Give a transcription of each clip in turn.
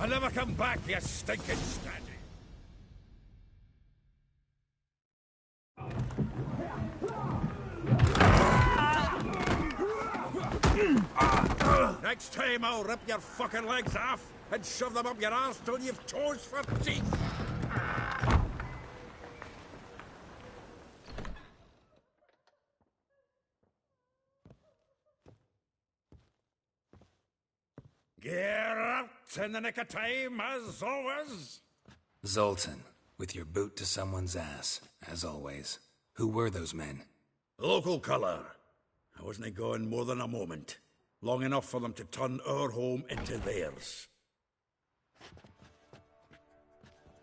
I'll never come back, you stinking standing. Next time I'll rip your fucking legs off and shove them up your arse till you've toes for teeth. Get out in the nick of time, as always. Zoltan, with your boot to someone's ass, as always. Who were those men? Local colour. I wasn't gone more than a moment. Long enough for them to turn our home into theirs.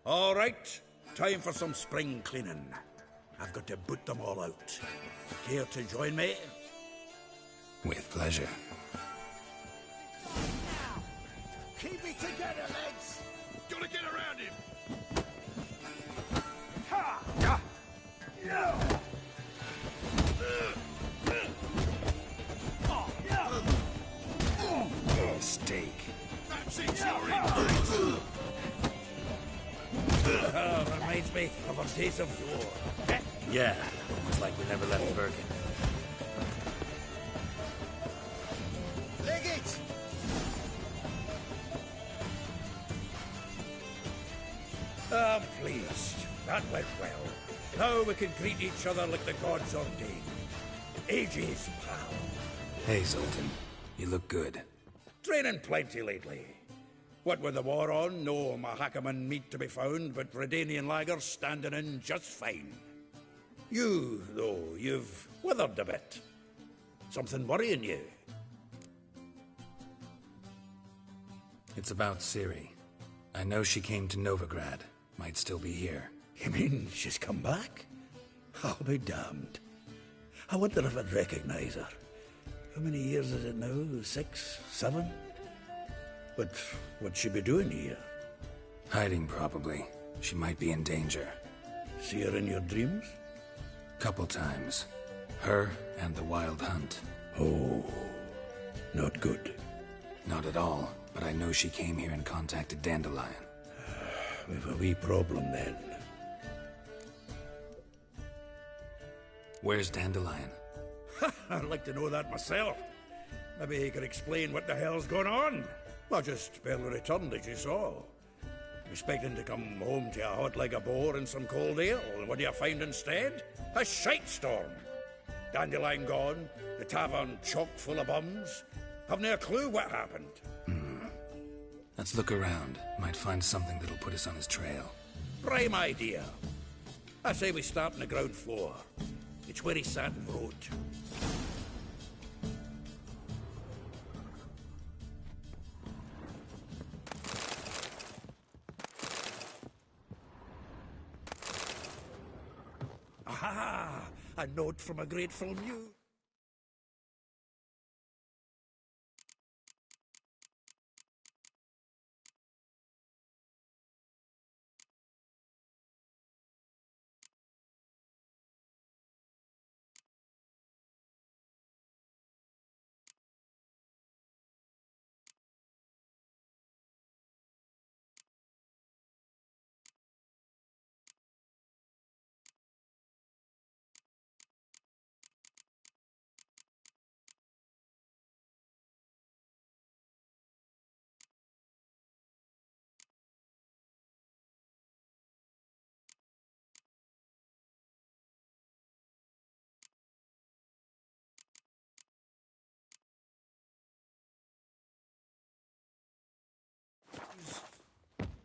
All right, time for some spring cleaning. I've got to boot them all out. Care to join me? With pleasure. Keep it together, lads! Gotta get around him! Ha! Yeah! Yeah! Mistake. That's it, you're in! Reminds me of our days of yore. Yeah, almost like we never left Birkin. Leg it! I'm pleased. That went well. Now we can greet each other like the gods ordained. Ages, pal. Hey, Zoltan. You look good. Training plenty lately. What with the war on, no Mahakaman meat to be found, but Redanian lagers standing in just fine. You, though, you've withered a bit. Something worrying you? It's about Ciri. I know she came to Novigrad. Might still be here. You mean she's come back? I'll be damned. I wonder if I'd recognize her. How many years is it now? 6, 7? But what'd she be doing here? Hiding, probably. She might be in danger. See her in your dreams? Couple times. Her and the Wild Hunt. Oh, not good. Not at all, but I know she came here and contacted Dandelion. We've a wee problem then. Where's Dandelion? I'd like to know that myself. Maybe he could explain what the hell's going on. I just barely returned, as you saw. Expecting to come home to a hot leg of boar and some cold ale, and what do you find instead? A shite storm. Dandelion gone, the tavern chock full of bums. Have no clue what happened. Let's look around. Might find something that'll put us on his trail. Prime idea. I say we start on the ground floor. It's where he sat and wrote. Aha! A note from a grateful muse.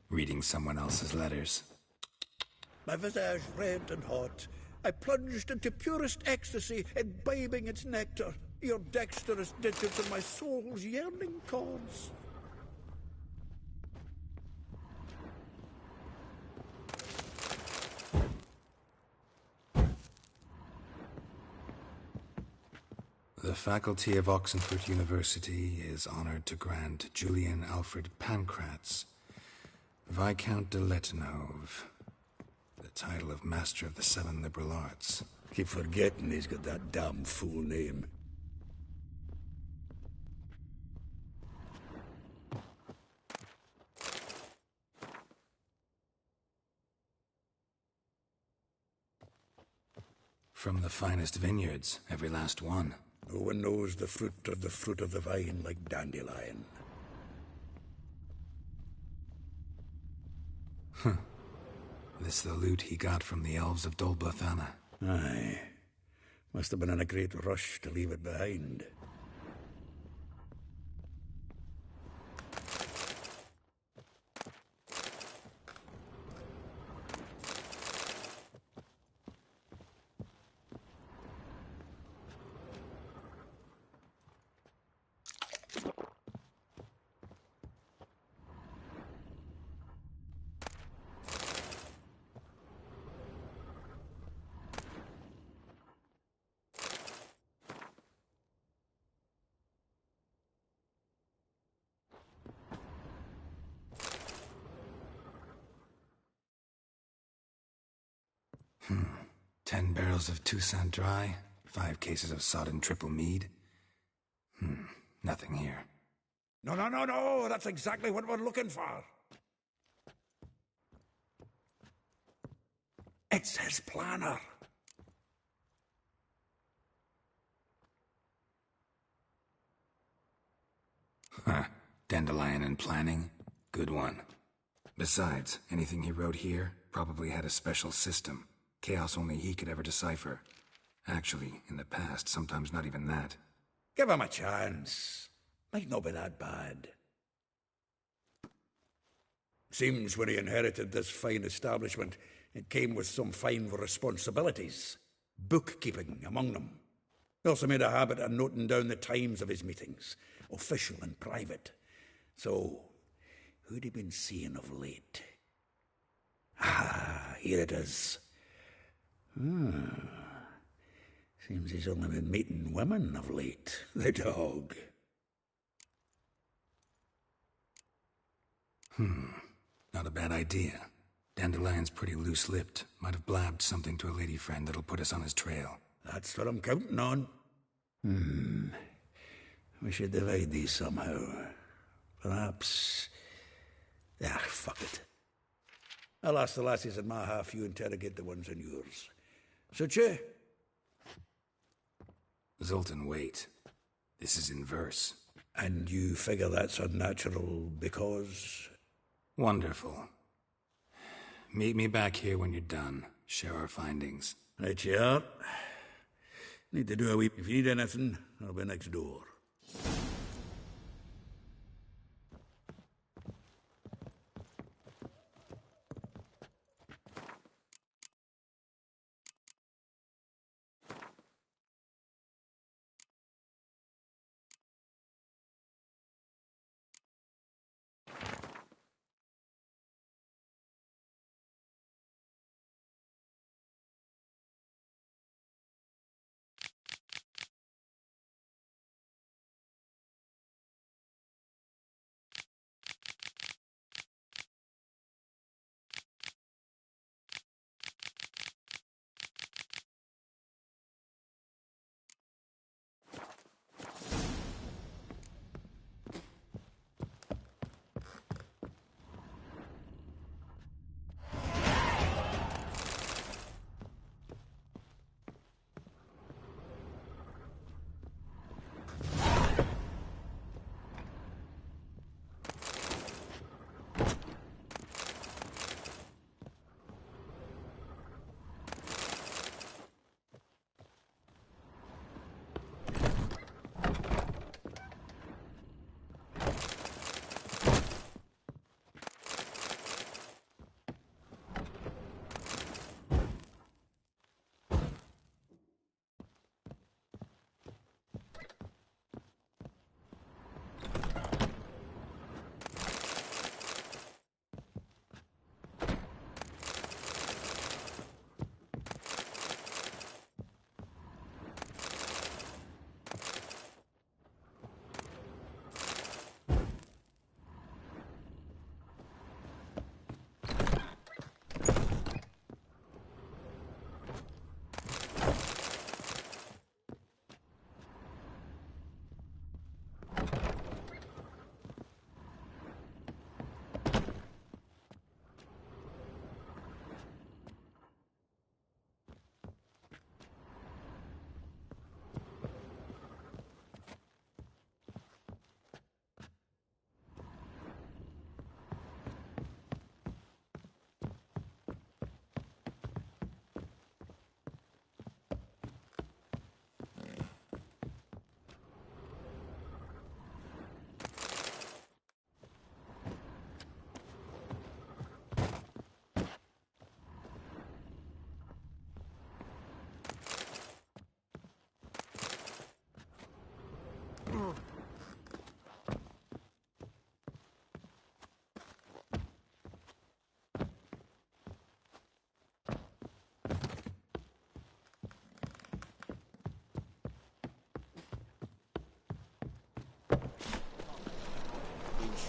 Reading someone else's letters. My visage red and hot, I plunged into purest ecstasy, imbibing its nectar, your dexterous digits in my soul's yearning chords. The faculty of Oxenford University is honored to grant Julian Alfred Pancratz, Viscount de Letenhove, the title of Master of the Seven Liberal Arts. Keep forgetting he's got that damn fool name. From the finest vineyards, every last one. No one knows the fruit of the vine like Dandelion. This the loot he got from the elves of Dol Blathanna. Aye. Must have been in a great rush to leave it behind. Hmm. 10 barrels of Toussaint Dry, 5 cases of sodden triple mead. Nothing here. No, that's exactly what we're looking for. It's his planner. Huh. Dandelion and planning? Good one. Besides, anything he wrote here probably had a special system. Chaos only he could ever decipher. Actually, in the past, sometimes not even that. Give him a chance. Might not be that bad. Seems when he inherited this fine establishment, it came with some fine responsibilities. Bookkeeping among them. He also made a habit of noting down the times of his meetings, official and private. So, who'd he been seeing of late? Ah, here it is. Seems he's only been meeting women of late. The dog. Not a bad idea. Dandelion's pretty loose-lipped. Might have blabbed something to a lady friend that'll put us on his trail. That's what I'm counting on. We should divide these somehow. Perhaps... fuck it. I'll ask the lassies in my half, you interrogate the ones in yours. Suit you? Zoltan, wait. This is in verse. And you figure that's unnatural because... Wonderful. Meet me back here when you're done. Share our findings. Right you are. Need to do a wee... If you need anything, I'll be next door.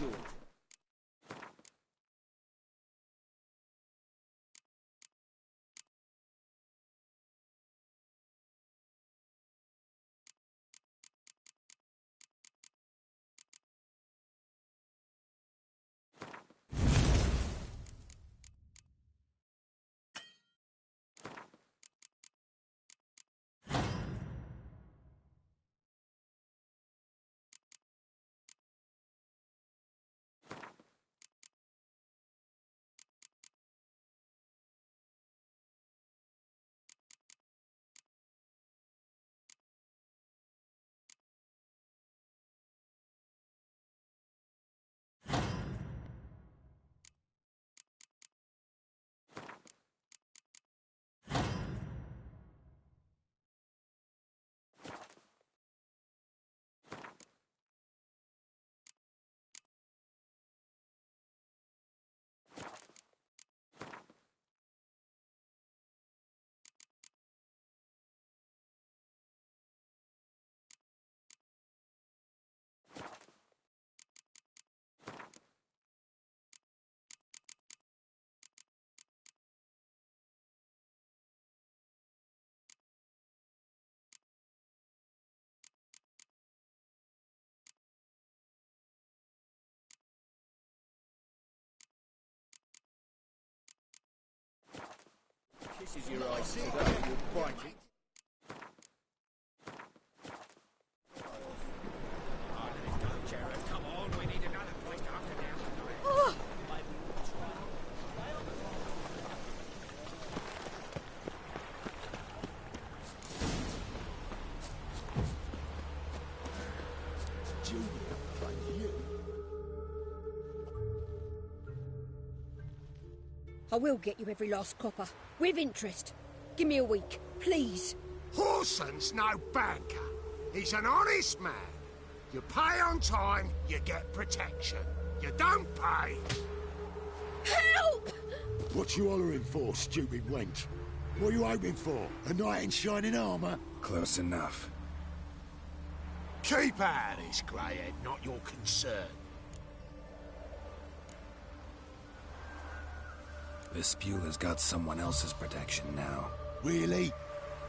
short. Kisses your eyes today, you're biting. Come on, we need another place to hunker down tonight. I will get you every last copper, with interest. Give me a week, please. Horson's no banker. He's an honest man. You pay on time, you get protection. You don't pay. Help! What you hollering for, stupid wench? What are you hoping for? A knight in shining armour? Close enough. Keep out of this, Greyhead, not your concern. Vespula's got someone else's protection now. Really?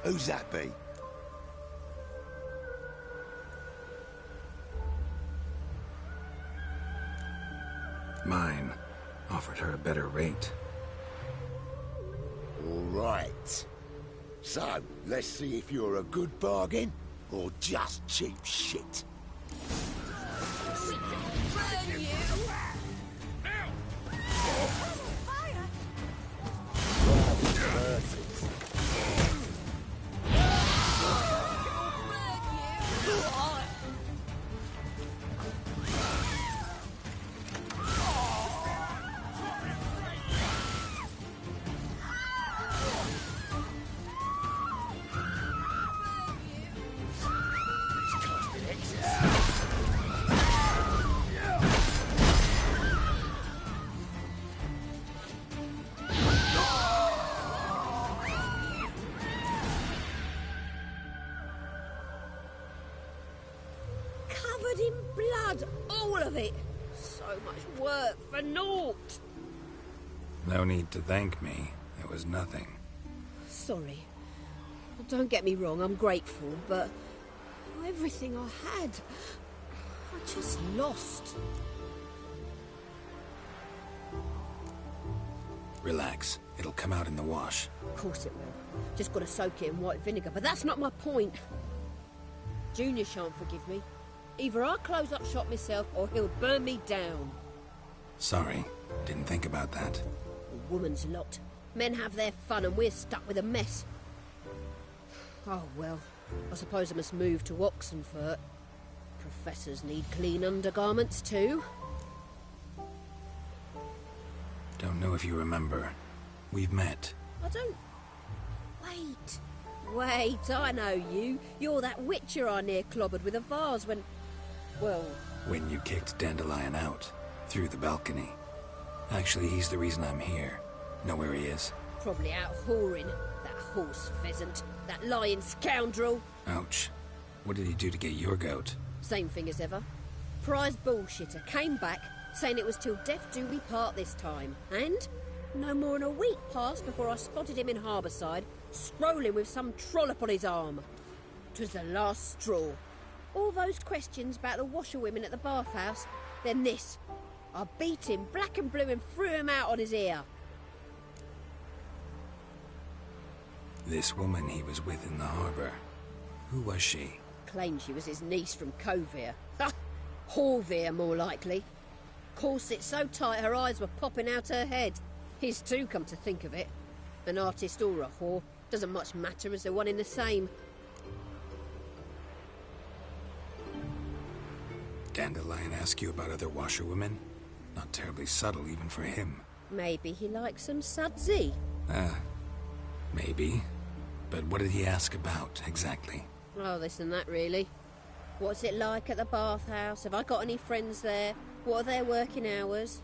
Who's that be? Mine. Offered her a better rate. All right. So, let's see if you're a good bargain or just cheap shit. Covered in blood, all of it. So much work for naught. No need to thank me. It was nothing. Sorry. Don't get me wrong, I'm grateful, but everything I had, I just lost. Relax. It'll come out in the wash. Of course it will. Just gotta soak it in white vinegar, but that's not my point. Junior shan't forgive me. Either I'll close up shop myself or he'll burn me down. Sorry. Didn't think about that. A woman's lot. Men have their fun and we're stuck with a mess. Oh well, I suppose I must move to Oxenfurt. Professors need clean undergarments too. Don't know if you remember. We've met. I don't... Wait, I know you. You're that witcher I near clobbered with a vase when... Well... When you kicked Dandelion out. Through the balcony. Actually, he's the reason I'm here. Know where he is? Probably out whoring. That horse pheasant. That lying scoundrel. Ouch. What did he do to get your goat? Same thing as ever. Prize bullshitter. Came back, saying it was till death do we part this time. And no more than a week passed before I spotted him in Harbourside, strolling with some trollop on his arm. 'Twas the last straw. All those questions about the washerwomen at the bathhouse, then this. I beat him black and blue and threw him out on his ear. This woman he was with in the harbour, who was she? Claimed she was his niece from Kovir. Ha! Horvir, more likely. Corset so tight her eyes were popping out her head. His too, come to think of it. An artist or a whore, doesn't much matter as they're one in the same. Dandelion ask you about other washerwomen? Not terribly subtle even for him. Maybe he likes some sudsy. Maybe. But what did he ask about, exactly? Oh, this and that, really. What's it like at the bathhouse? Have I got any friends there? What are their working hours?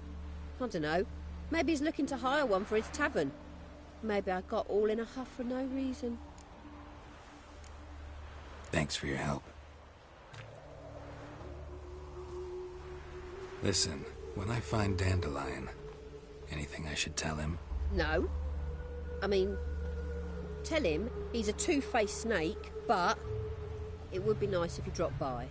I don't know. Maybe he's looking to hire one for his tavern. Maybe I got all in a huff for no reason. Thanks for your help. Listen, when I find Dandelion, anything I should tell him? No. I mean, tell him he's a two-faced snake, but it would be nice if he dropped by.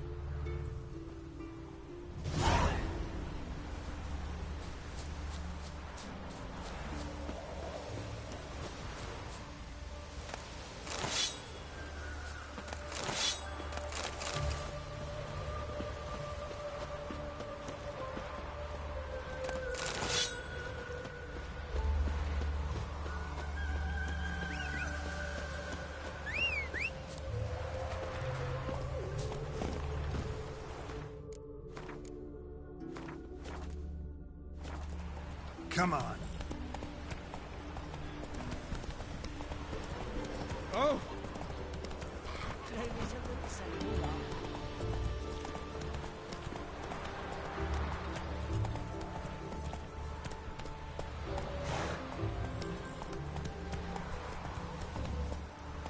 Come on. Oh!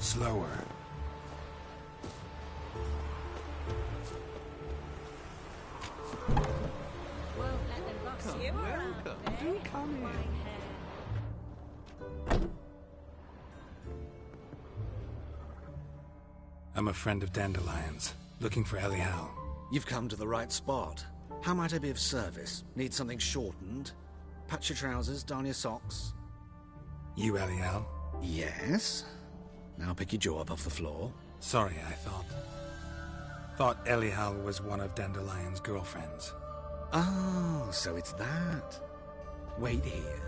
Slower. I'm a friend of Dandelion's, looking for Elial. You've come to the right spot. How might I be of service? Need something shortened? Patch your trousers, darn your socks. You Elial? Yes. Now pick your jaw up off the floor. Sorry, I thought Elial was one of Dandelion's girlfriends. Oh, so it's that. Wait here.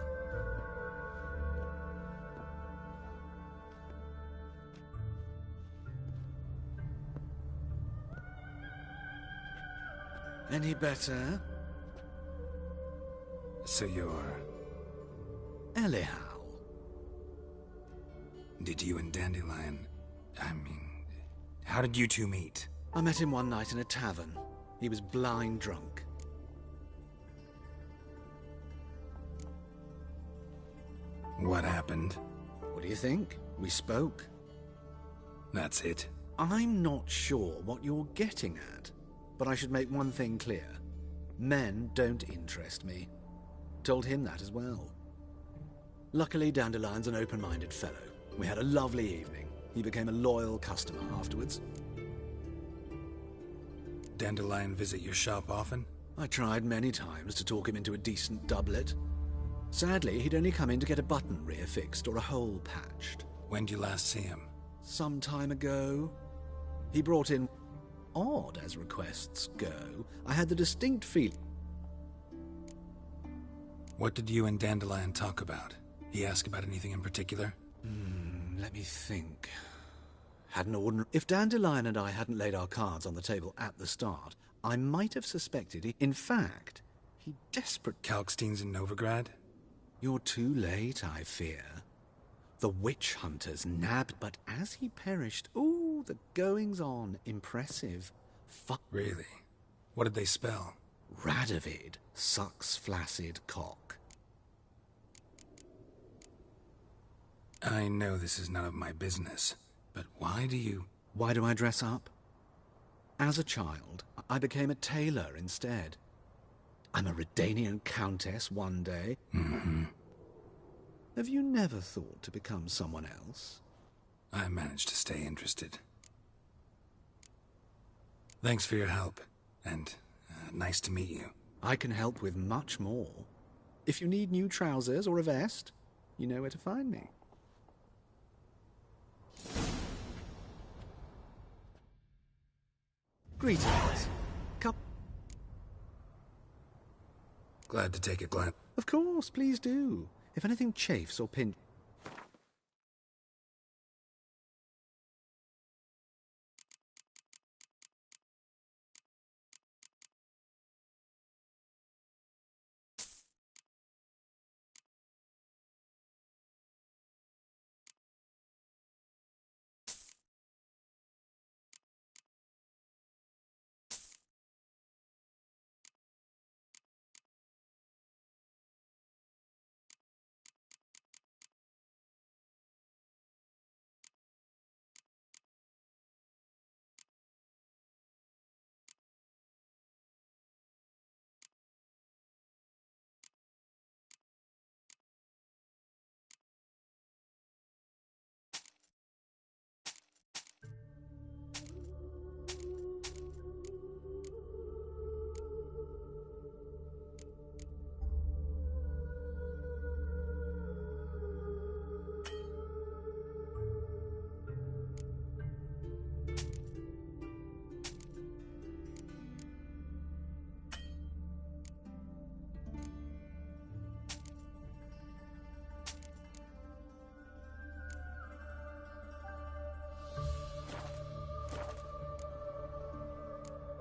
Any better? So you're... Elial. Did you and Dandelion... how did you two meet? I met him one night in a tavern. He was blind drunk. What happened? What do you think? We spoke. That's it. I'm not sure what you're getting at, but I should make one thing clear. Men don't interest me. Told him that as well. Luckily, Dandelion's an open-minded fellow. We had a lovely evening. He became a loyal customer afterwards. Dandelion visit your shop often? I tried many times to talk him into a decent doublet. Sadly, he'd only come in to get a button rear fixed or a hole patched. When did you last see him? Some time ago. He brought in... odd as requests go. I had the distinct feeling... What did you and Dandelion talk about? He ask about anything in particular? Let me think. Had an ordinary... If Dandelion and I hadn't laid our cards on the table at the start, I might have suspected he... In fact, he desperate... Kalkstein's in Novigrad? You're too late, I fear. The witch hunters nabbed, but as he perished... Ooh, the goings-on. Impressive. Really? What did they spell? Radovid sucks flaccid cock. I know this is none of my business, but why do you... Why do I dress up? As a child, I became a tailor instead. I'm a Redanian countess one day. Mm-hmm. Have you never thought to become someone else? I managed to stay interested. Thanks for your help, and nice to meet you. I can help with much more. If you need new trousers or a vest, you know where to find me. Greetings. Come. Glad to take a glance. Of course, please do. If anything chafes or pinch...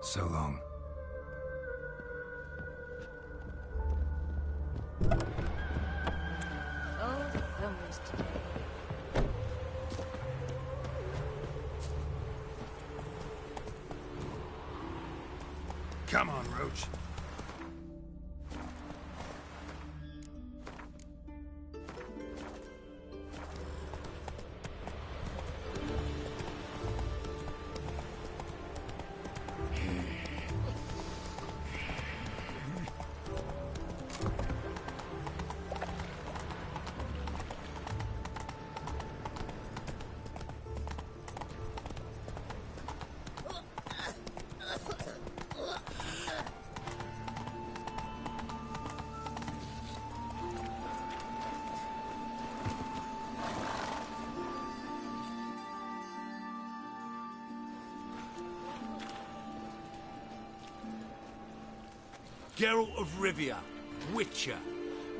So long. Oh, the filmers today. Come on, Roach. Geralt of Rivia, Witcher.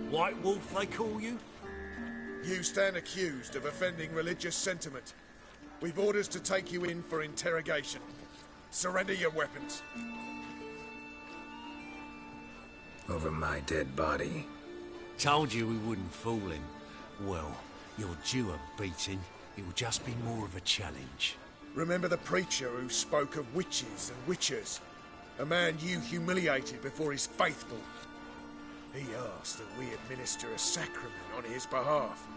White Wolf, they call you? You stand accused of offending religious sentiment. We've orders to take you in for interrogation. Surrender your weapons. Over my dead body. Told you we wouldn't fool him. Well, you're due a beating. It will just be more of a challenge. Remember the preacher who spoke of witches and witchers? A man you humiliated before his faithful. He asked that we administer a sacrament on his behalf.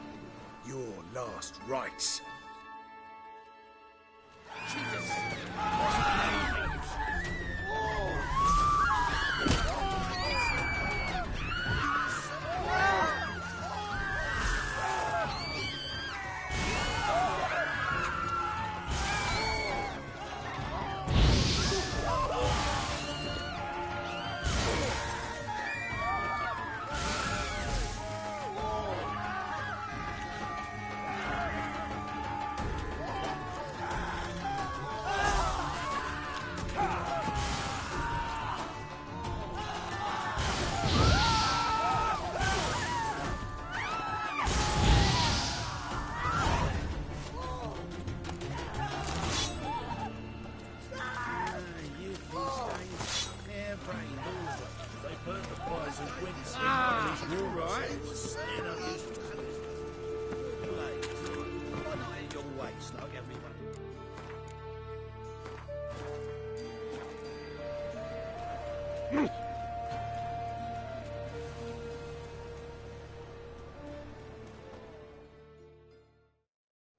Your last rites.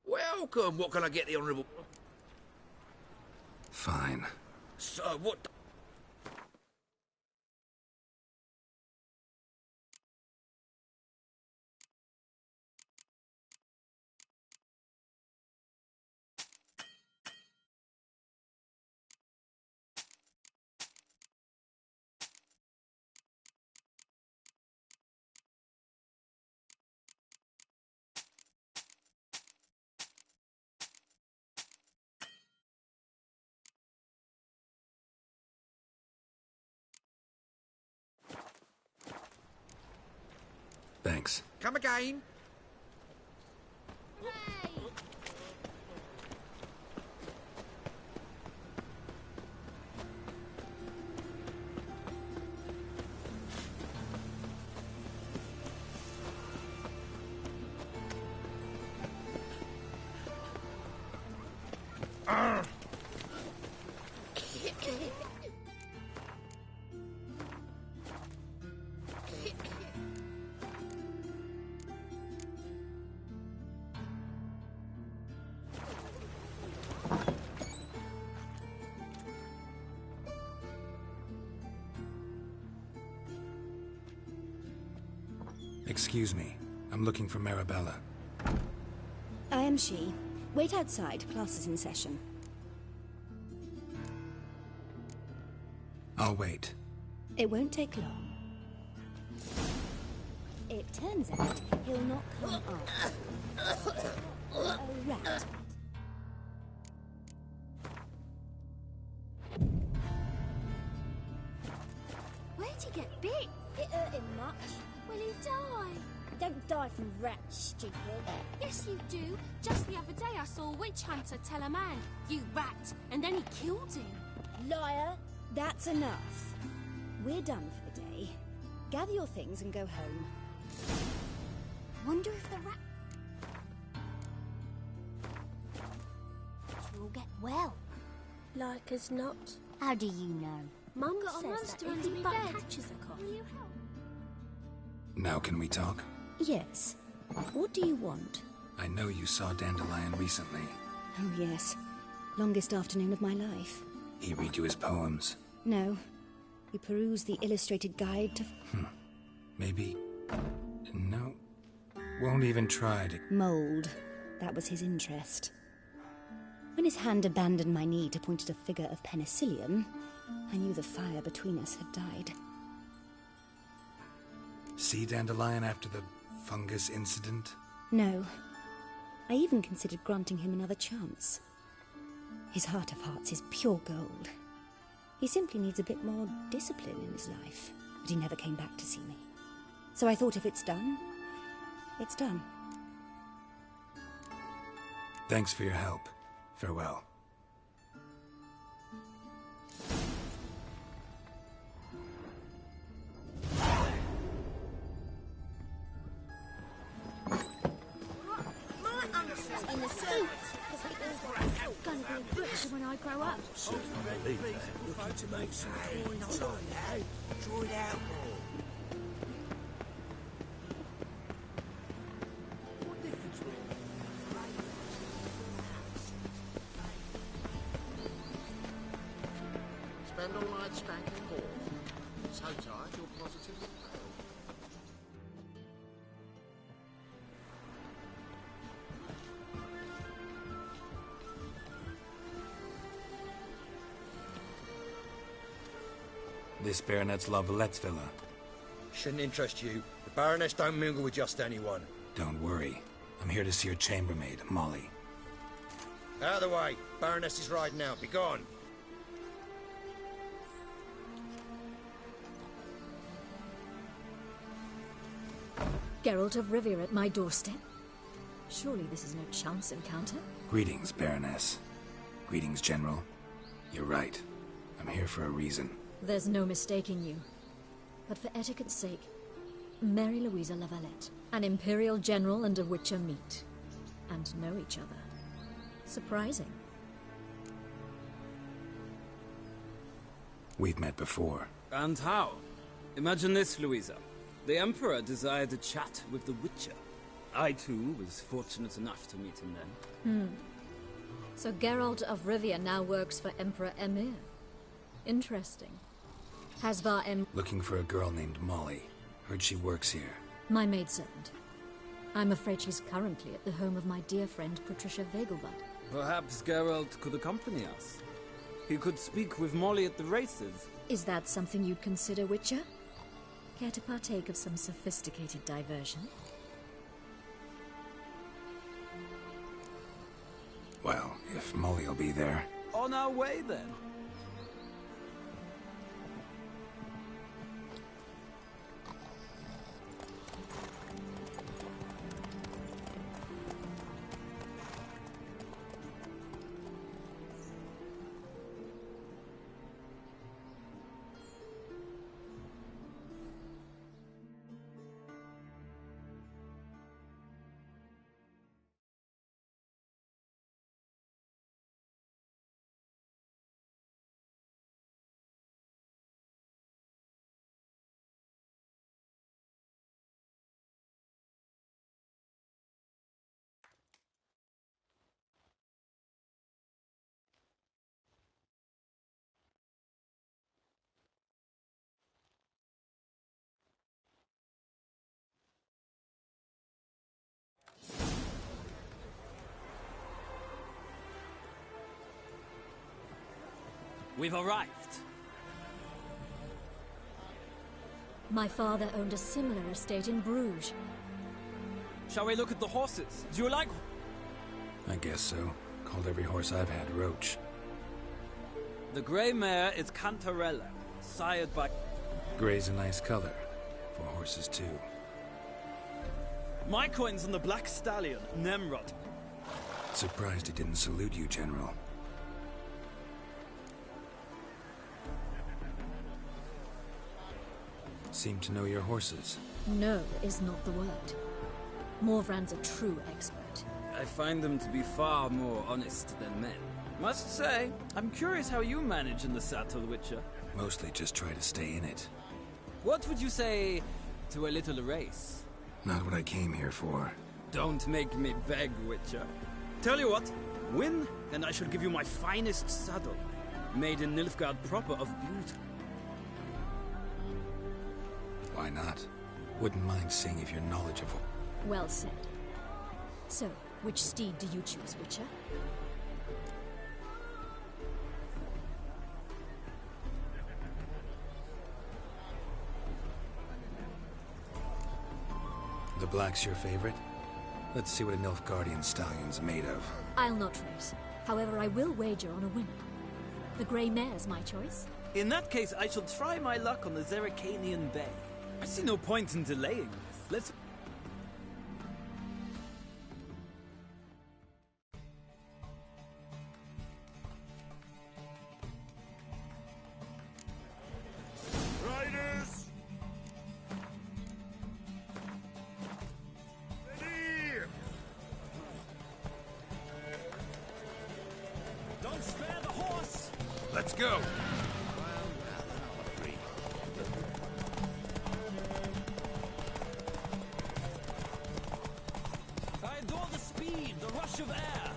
Welcome. What can I get the Honourable... Fine. So, what... Thanks. Come again. Excuse me. I'm looking for Marabella. I am she. Wait outside. Class is in session. I'll wait. It won't take long. It turns out he'll not come after. A rat. Where'd he get bit? It hurt him much. Will he die? Don't die from rats, stupid. Yes, you do. Just the other day I saw a witch hunter tell a man, "You rat," and then he killed him. Liar. That's enough. We're done for the day. Gather your things and go home. Wonder if the rat will get well. Like as not. How do you know? Mum Got a says monster that under if me he bed. catches a cough. Will you help? Now can we talk? Yes. What do you want? I know you saw Dandelion recently. Oh, yes. Longest afternoon of my life. He read you his poems. No. We perused the illustrated guide to... Maybe... No. Won't even try to... Mold. That was his interest. When his hand abandoned my knee to point at a figure of penicillium, I knew the fire between us had died. See Dandelion after the fungus incident? No. I even considered granting him another chance. His heart of hearts is pure gold. He simply needs a bit more discipline in his life, but he never came back to see me. So I thought if it's done, it's done. Thanks for your help. Farewell. In the suit. Gonna be a butcher when I grow up. Looking to make some coins on now. Draw it out more. Spend all night spanking ball. So tired you're positively pale. This Baronet's La Vallette's villa. Shouldn't interest you. The Baroness don't mingle with just anyone. Don't worry. I'm here to see your chambermaid, Molly. Out of the way. Baroness is riding out. Be gone. Geralt of Rivia at my doorstep? Surely this is no chance encounter? Greetings, Baroness. Greetings, General. You're right. I'm here for a reason. There's no mistaking you. But for etiquette's sake, Mary Louisa La Valette, an Imperial General and a Witcher meet. And know each other. Surprising. We've met before. And how? Imagine this, Louisa. The Emperor desired a chat with the Witcher. I, too, was fortunate enough to meet him then. So Geralt of Rivia now works for Emperor Emir. Interesting. Has Va Looking for a girl named Molly. Heard she works here. My maidservant. I'm afraid she's currently at the home of my dear friend Patricia Vegelbud. Perhaps Geralt could accompany us. He could speak with Molly at the races. Is that something you'd consider, Witcher? Care to partake of some sophisticated diversion? Well, if Molly'll be there. On our way, then. We've arrived. My father owned a similar estate in Bruges. Shall we look at the horses? Do you like... I guess so. Called every horse I've had Roach. The grey mare is Cantarella, sired by... Grey's a nice color. For horses, too. My coin's on the black stallion, Nemrod. Surprised he didn't salute you, General. Seem to know your horses. No is not the word. Morvran's a true expert. I find them to be far more honest than men. Must say, I'm curious how you manage in the saddle, Witcher. Mostly just try to stay in it. What would you say to a little race? Not what I came here for. Don't make me beg, Witcher. Tell you what, win, and I shall give you my finest saddle. Made in Nilfgaard proper of beauty. Why not? Wouldn't mind seeing if your knowledge of... Well said. So, which steed do you choose, Witcher? The black's your favorite? Let's see what a Nilfgaardian stallion's made of. I'll not race. However, I will wager on a winner. The grey mare's my choice. In that case, I shall try my luck on the Zerrikanian Bay. I see no point in delaying this. Let's... Riders! Ready! Don't spare the horse! Let's go! I adore the speed, the rush of air.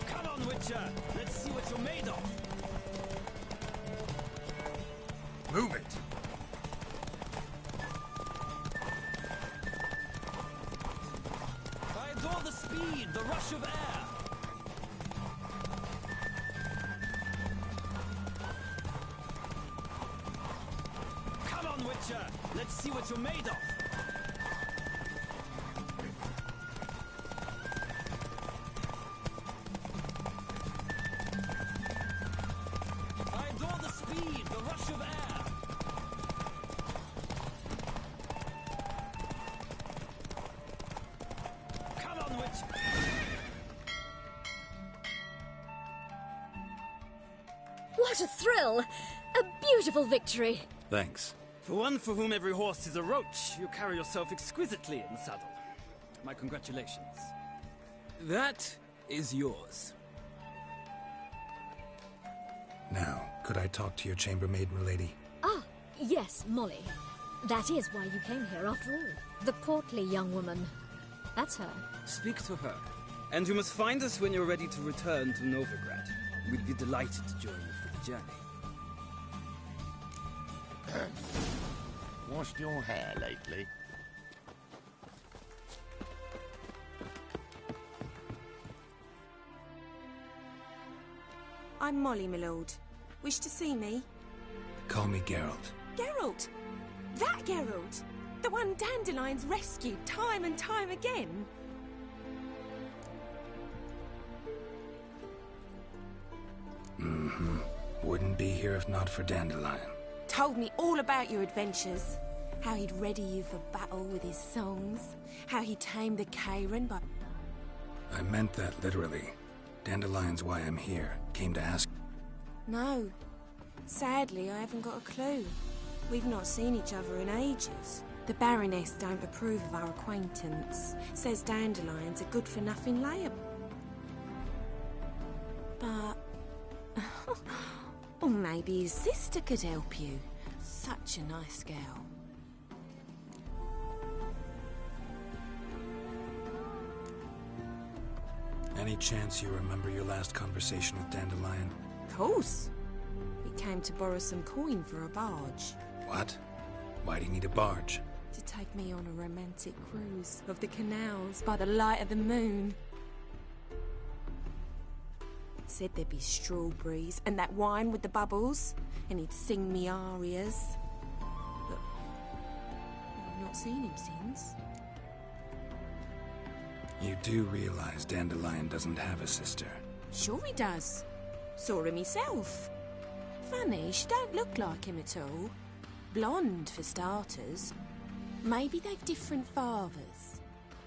Come on, Witcher. Let's see what you're made of. Move it! I adore the speed, the rush of air. Come on, Witcher. Let's see what you're made of. I adore the speed, the rush of air. Come on, Witcher. What a thrill! A beautiful victory! Thanks. For one for whom every horse is a roach, you carry yourself exquisitely in the saddle. My congratulations. That is yours. Now, could I talk to your chambermaid, milady? Ah, yes, Molly. That is why you came here after all. The portly young woman. That's her. Speak to her. And you must find us when you're ready to return to Novigrad. We'd be delighted to join you for the journey. Washed your hair lately? I'm Molly, my lord. Wish to see me? Call me Geralt. Geralt! That Geralt! The one Dandelion's rescued time and time again! Mm-hmm. Wouldn't be here if not for Dandelion. Told me all about your adventures. How he'd ready you for battle with his songs. How he tamed the Kayran by... I meant that literally. Dandelion's why I'm here. Came to ask... No. Sadly, I haven't got a clue. We've not seen each other in ages. The Baroness don't approve of our acquaintance. Says Dandelion's a good-for-nothing layup. But... or maybe his sister could help you. Such a nice girl. Any chance you remember your last conversation with Dandelion? Of course. He came to borrow some coin for a barge. What? Why do you need a barge? to take me on a romantic cruise of the canals by the light of the moon. Said there'd be strawberries and that wine with the bubbles, and he'd sing me arias. But I've not seen him since. You do realize Dandelion doesn't have a sister? Sure he does. Saw him myself. Funny, she don't look like him at all. Blonde, for starters. Maybe they've different fathers.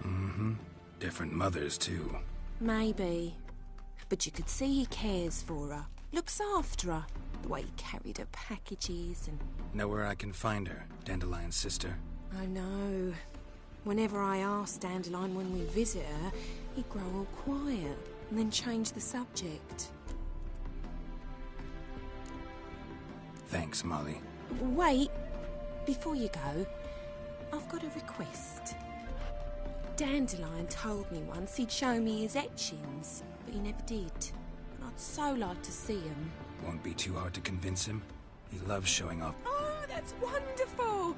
Mm-hmm. Different mothers, too. Maybe. But you could see he cares for her. Looks after her. The way he carried her packages and... Know where I can find her, Dandelion's sister? I know. Whenever I asked Dandelion when we visit her, he'd grow all quiet and then change the subject. Thanks, Molly. Wait. Before you go, I've got a request. Dandelion told me once he'd show me his etchings, but he never did. And I'd so like to see them. Won't be too hard to convince him. He loves showing off. Oh, that's wonderful!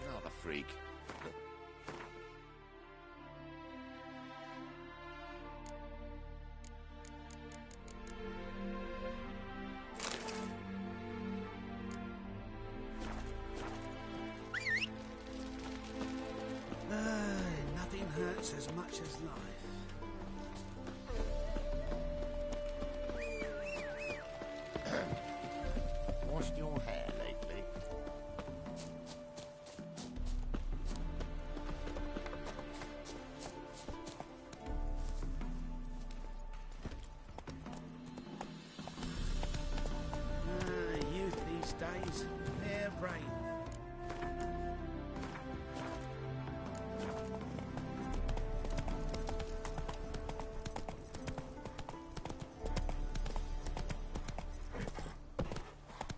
Another freak. Nothing hurts as much as life. Washed your hair lately? Youth these days, mere brain.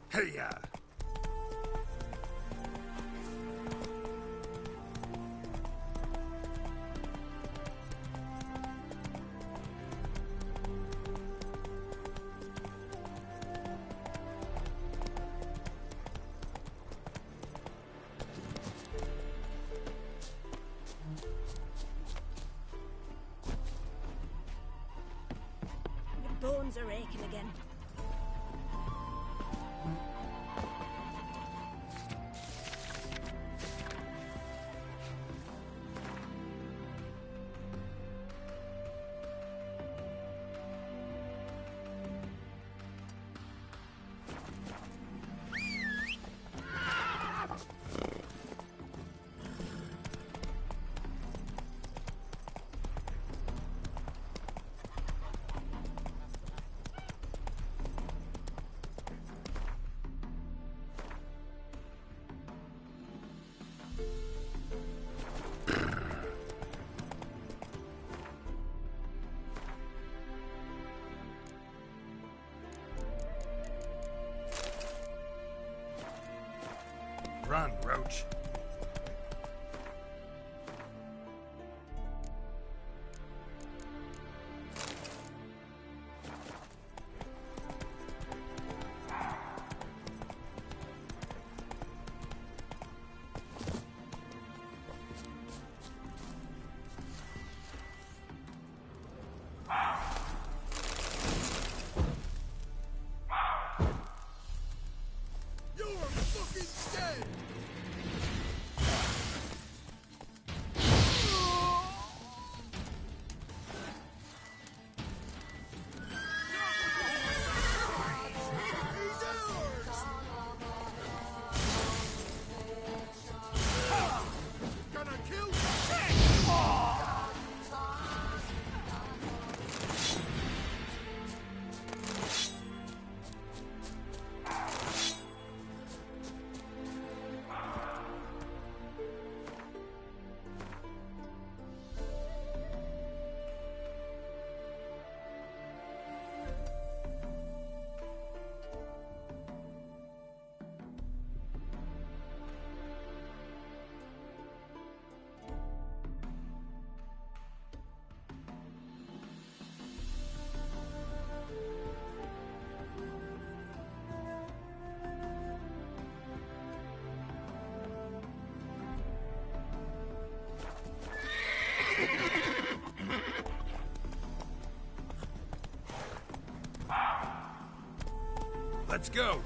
Hey-ya! Your bones are aching again. Run, Roach. You're fucking dead! Let's go.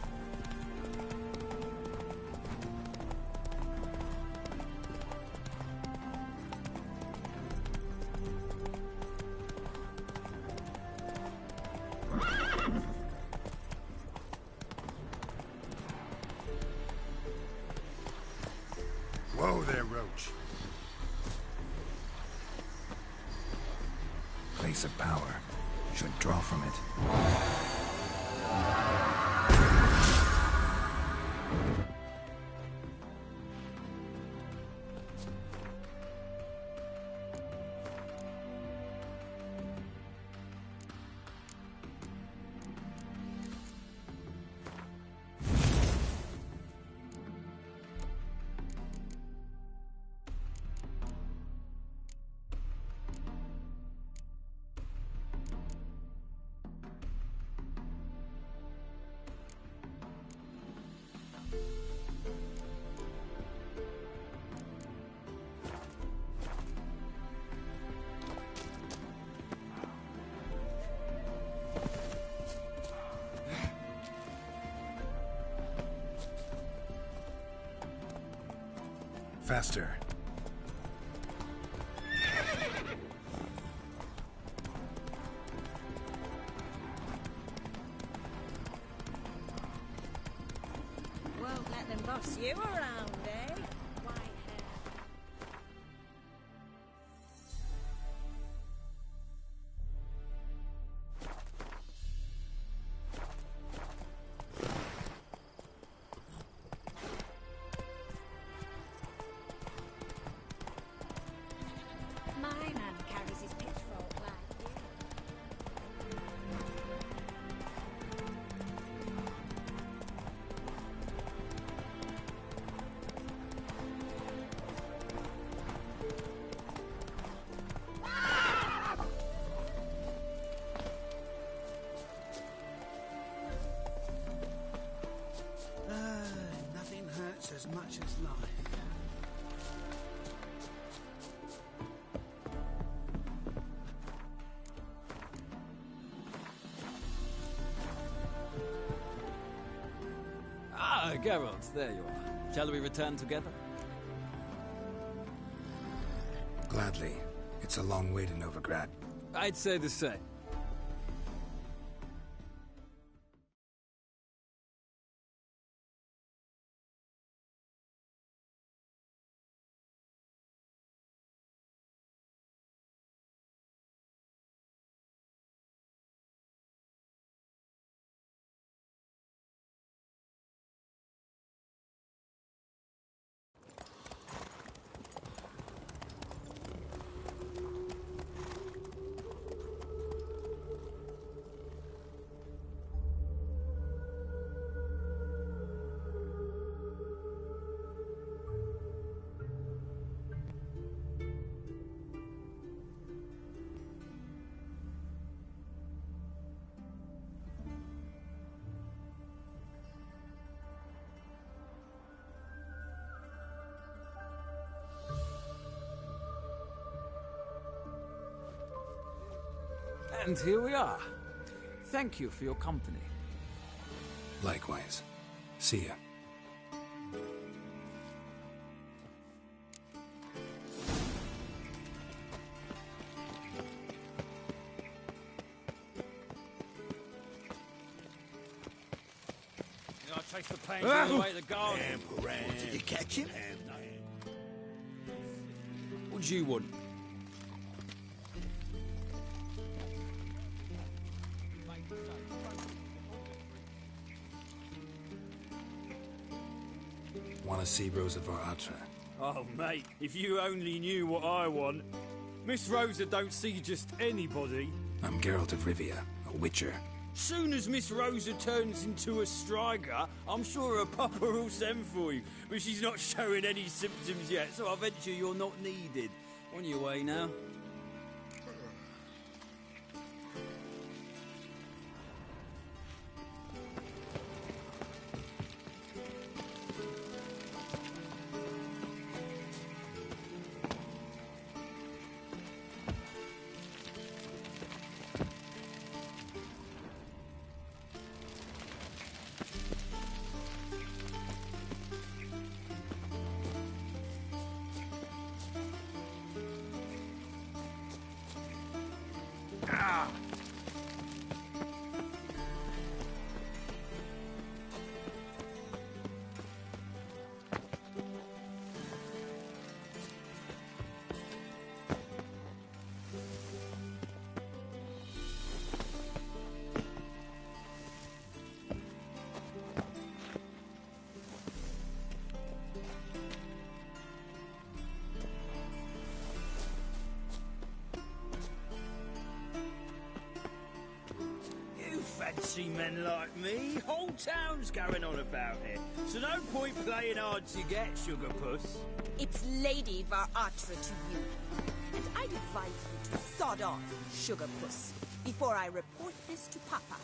Whoa there, Roach. Place of power. Should draw from it. Faster. Won't let them boss you around, eh? Whitehead. My man carries his pitchfork like you. Nothing hurts as much as life. Ah, Geralt, there you are. Shall we return together? Gladly. It's a long way to Novigrad. I'd say the same. And here we are. Thank you for your company. Likewise. See ya. I chase the pains all the way to the garden. Did you catch him? What do you want? Want to see Rosa var Atra? Oh, mate, if you only knew what I want. Miss Rosa don't see just anybody. I'm Geralt of Rivia, a witcher. Soon as Miss Rosa turns into a striker, I'm sure her papa will send for you. But she's not showing any symptoms yet, so I venture you're not needed. On your way now. fancy men like me. Whole town's going on about it. So no point playing hard to get, Sugar Puss. It's Lady Var-Atra to you. And I advise you to sod off, Sugar Puss, before I report this to Papa.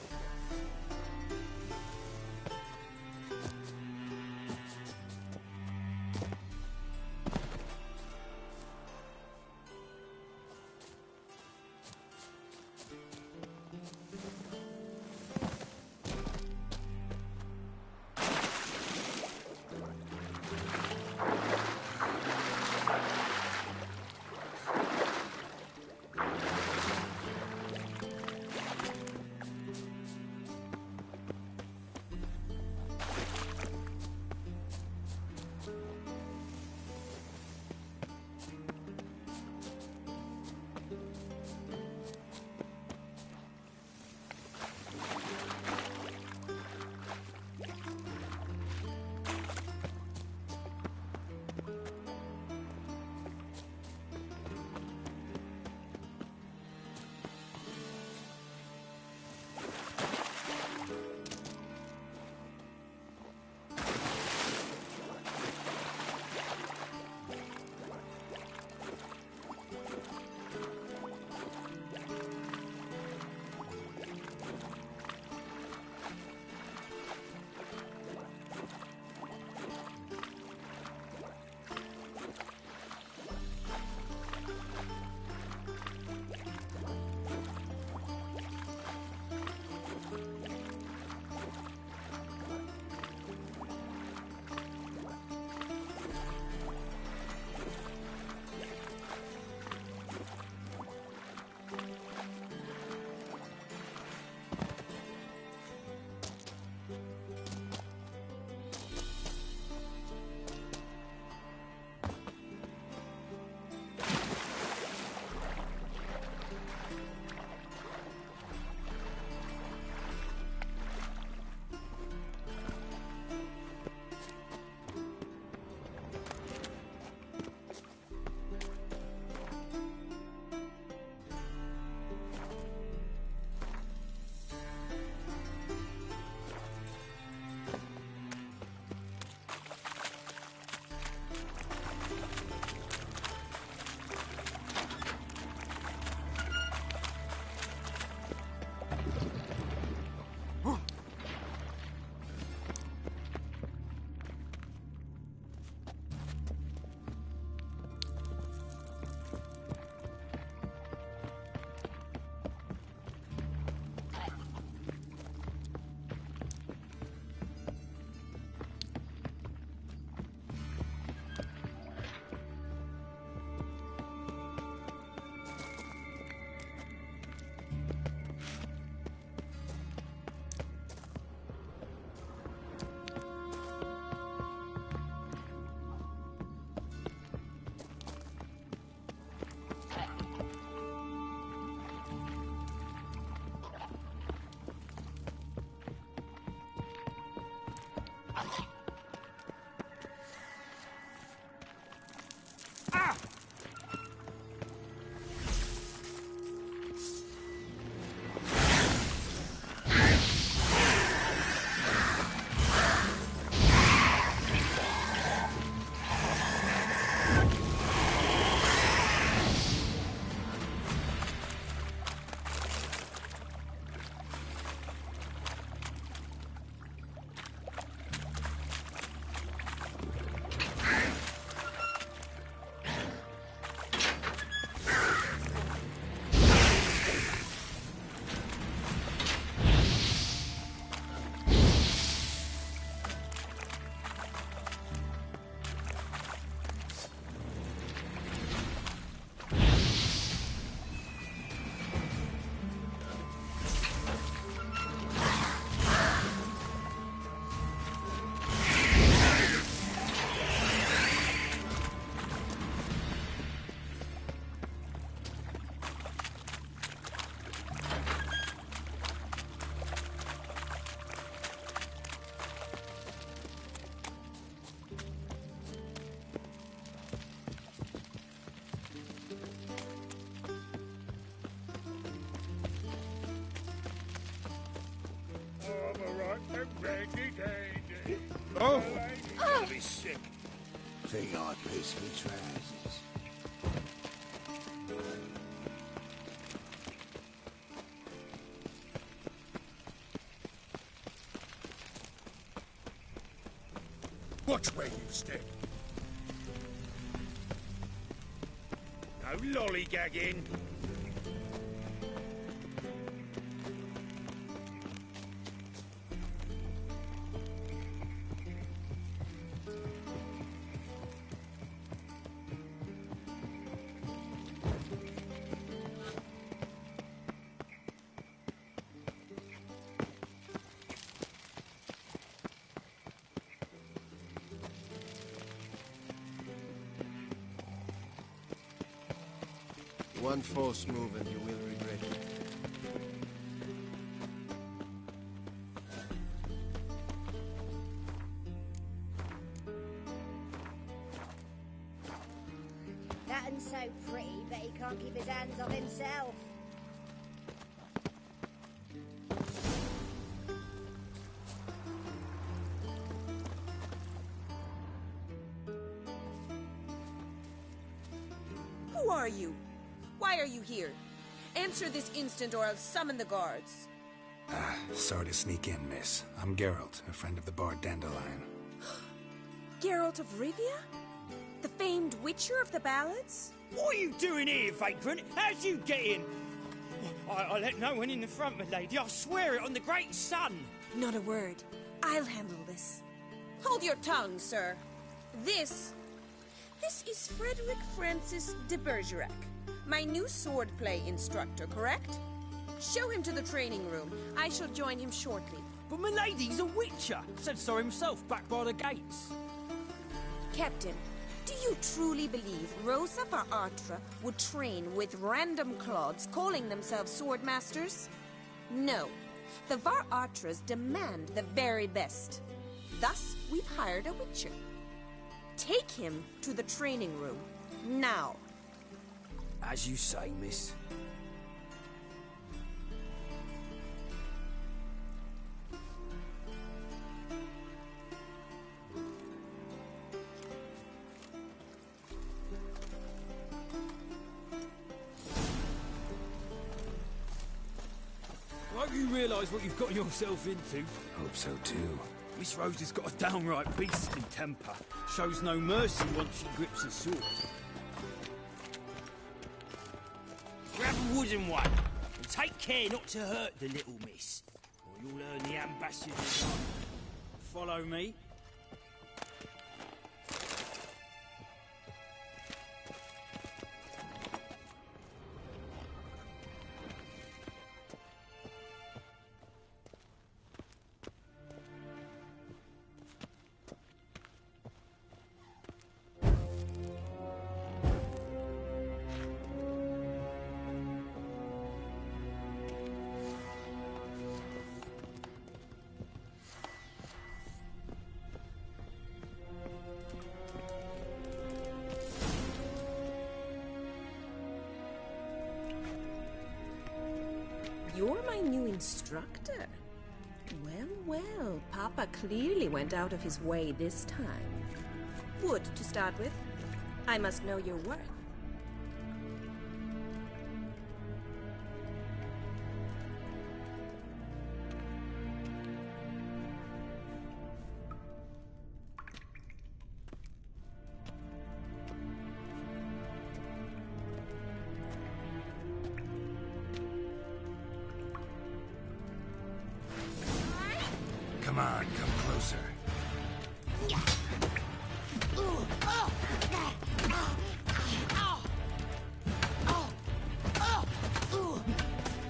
Oh! I'll be sick. Think I piss me trousers. Watch where you step. No lollygagging. One false move and you will regret it. That one's so pretty, but he can't keep his hands off himself. Who are you? Why are you here? Answer this instant or I'll summon the guards. Sorry to sneak in, miss. I'm Geralt, a friend of the bard Dandelion. Geralt of Rivia? The famed witcher of the ballads? What are you doing here, vagrant? How'd you get in? I let no one in the front, my lady. I swear it on the great sun. Not a word. I'll handle this. Hold your tongue, sir. This is Frederick Francis de Bergerac, my new swordplay instructor, correct? Show him to the training room. I shall join him shortly. But my lady's a witcher. Said so himself back by the gates. Captain, do you truly believe Rosa var Artra would train with random clods calling themselves swordmasters? No. The var Artras demand the very best. Thus, we've hired a witcher. Take him to the training room. Now. As you say, miss. Won't you realise what you've got yourself into? Hope so too. Miss Rose has got a downright beastly temper. Shows no mercy once she grips a sword. Grab a wooden one, and take care not to hurt the little miss, or you'll earn the ambassador's honor. Follow me. You're my new instructor. Well, well, Papa clearly went out of his way this time. Wood, to start with. I must know your worth. Come on, come closer.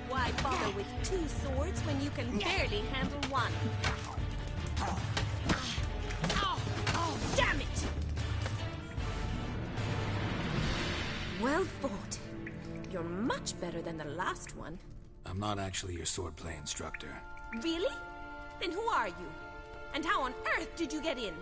Why bother with two swords when you can barely handle one? Damn it! Well fought. You're much better than the last one. I'm not actually your swordplay instructor. Really? Then who are you? And how on earth did you get in?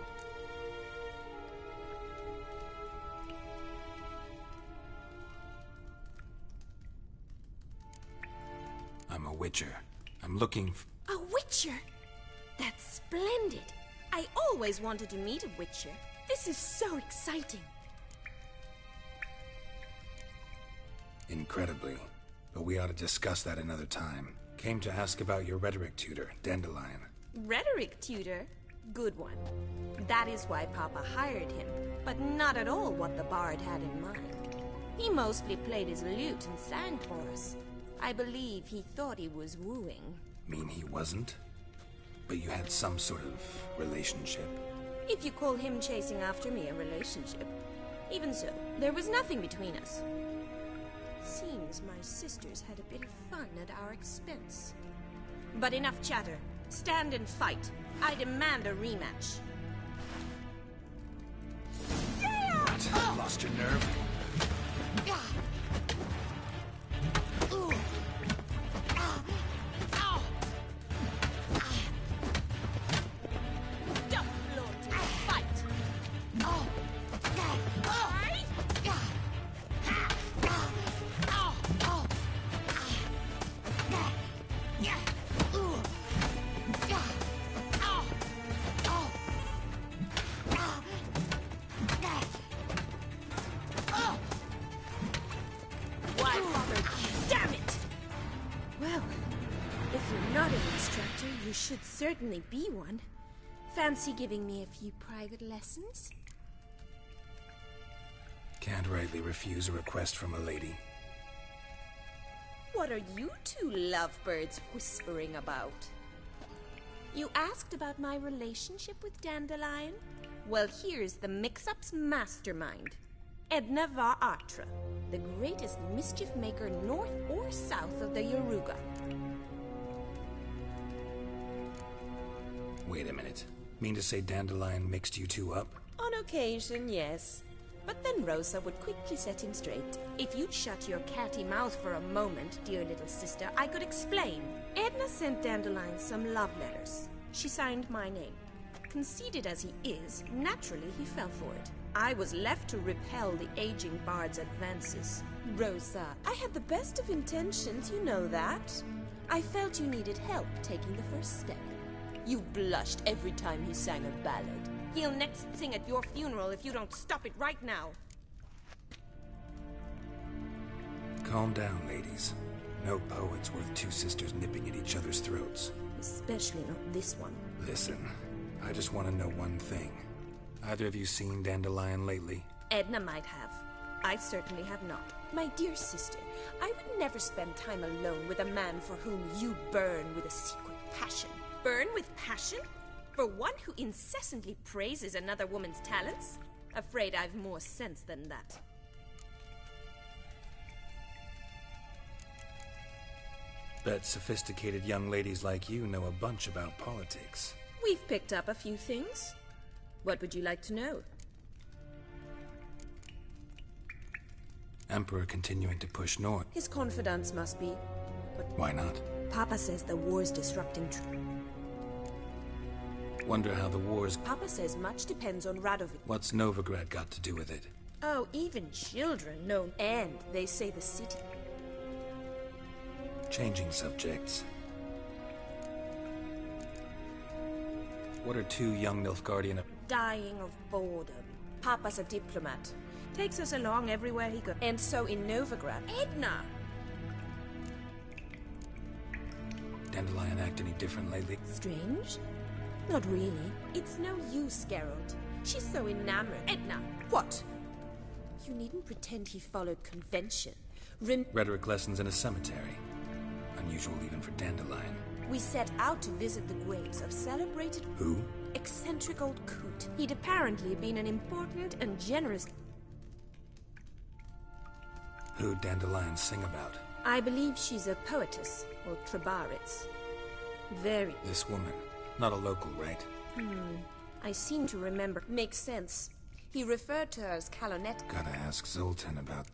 I'm a witcher. I'm looking A witcher? That's splendid. I always wanted to meet a Witcher. This is so exciting. Incredibly. But we ought to discuss that another time. Came to ask about your rhetoric tutor, Dandelion. Rhetoric tutor? Good one. That is why Papa hired him, but not at all what the bard had in mind. He mostly played his lute and sang for us. I believe he thought he was wooing. Mean he wasn't? But you had some sort of relationship? If you call him chasing after me a relationship. Even so, there was nothing between us. Seems my sisters had a bit of fun at our expense. But enough chatter. Stand and fight. I demand a rematch. What? Lost your nerve? Stop, Lord. Fight. Why bother? Damn it! Well, if you're not an instructor, you should certainly be one. Fancy giving me a few private lessons? Can't rightly refuse a request from a lady. What are you two lovebirds whispering about? You asked about my relationship with Dandelion? Well, here's the mix-up's mastermind. Edna var Atra, the greatest mischief maker north or south of the Yaruga. Wait a minute. Mean to say Dandelion mixed you two up? On occasion, yes. But then Rosa would quickly set him straight. If you'd shut your catty mouth for a moment, dear little sister, I could explain. Edna sent Dandelion some love letters. She signed my name. Conceited as he is, naturally he fell for it. I was left to repel the aging bard's advances. Rosa, I had the best of intentions, you know that. I felt you needed help taking the first step. You blushed every time he sang a ballad. He'll next sing at your funeral if you don't stop it right now. Calm down, ladies. No poet's worth two sisters nipping at each other's throats. Especially not this one. Listen, I just want to know one thing. Either of you seen Dandelion lately? Edna might have. I certainly have not. My dear sister, I would never spend time alone with a man for whom you burn with a secret passion. Burn with passion? For one who incessantly praises another woman's talents? Afraid I've more sense than that. Bet sophisticated young ladies like you know a bunch about politics. We've picked up a few things. What would you like to know? Emperor continuing to push north. His confidants must be. But why not? Papa says the war's disrupting. Wonder how the war's... Papa says much depends on Radovid. What's Novigrad got to do with it? Oh, even children know. And they say the city. Changing subjects. What are two young Nilfgaardian... Dying of boredom. Papa's a diplomat. Takes us along everywhere he goes. And so in Novigrad... Edna! Dandelion act any different lately? Strange? Not really. It's no use, Geralt. She's so enamored. Edna! What? You needn't pretend he followed convention. Rhetoric lessons in a cemetery. Unusual even for Dandelion. We set out to visit the graves of celebrated... Who? Eccentric old coot. He'd apparently been an important and generous... Who'd Dandelion sing about? I believe she's a poetess, or Trebaritz. Very... This woman. Not a local, right? I seem to remember. Makes sense. He referred to her as Calonet. Gotta ask Zoltan about...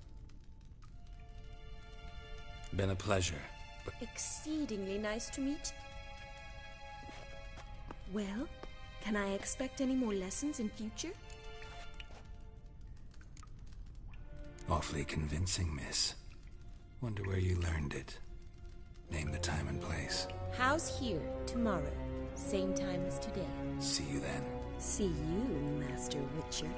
Been a pleasure, but... Exceedingly nice to meet you. Well, can I expect any more lessons in future? Awfully convincing, miss. Wonder where you learned it. Name the time and place. House here, tomorrow. Same time as today. See you then. See you, Master Witcher.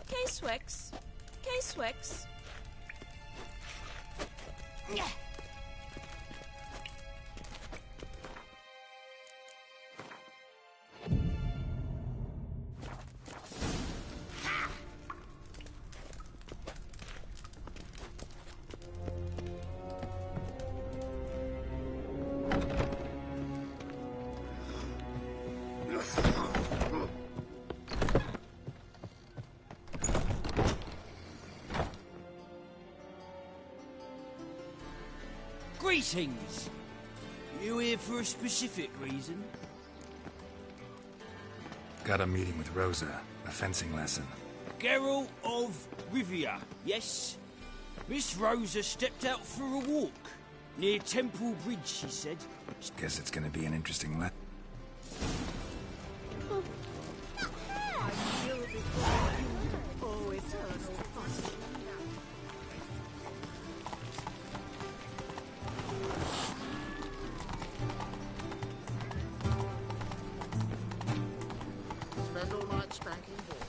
K-Swix. K-Swix. Yeah. Greetings! You here for a specific reason? Got a meeting with Rosa, a fencing lesson. Geralt of Rivia, yes? Miss Rosa stepped out for a walk. Near Temple Bridge, she said. Guess it's gonna be an interesting let. Oh, eternal fun. Spend all night spanking balls.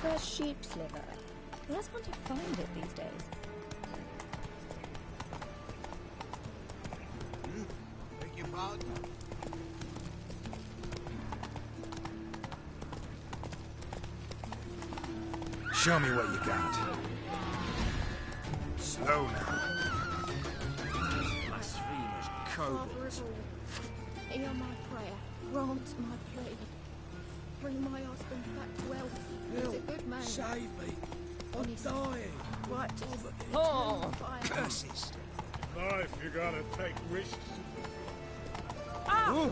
Fresh sheep's liver. Where's one to find it these days? Beg your pardon? Show me what you got. Slow now. Blasphemous kobolds. Hear my prayer. Grant my plea. Bring my husband back to health. He's a good man. Save me. I'm dying. Right. Oh, curses. Life, you gotta take risks. Ah!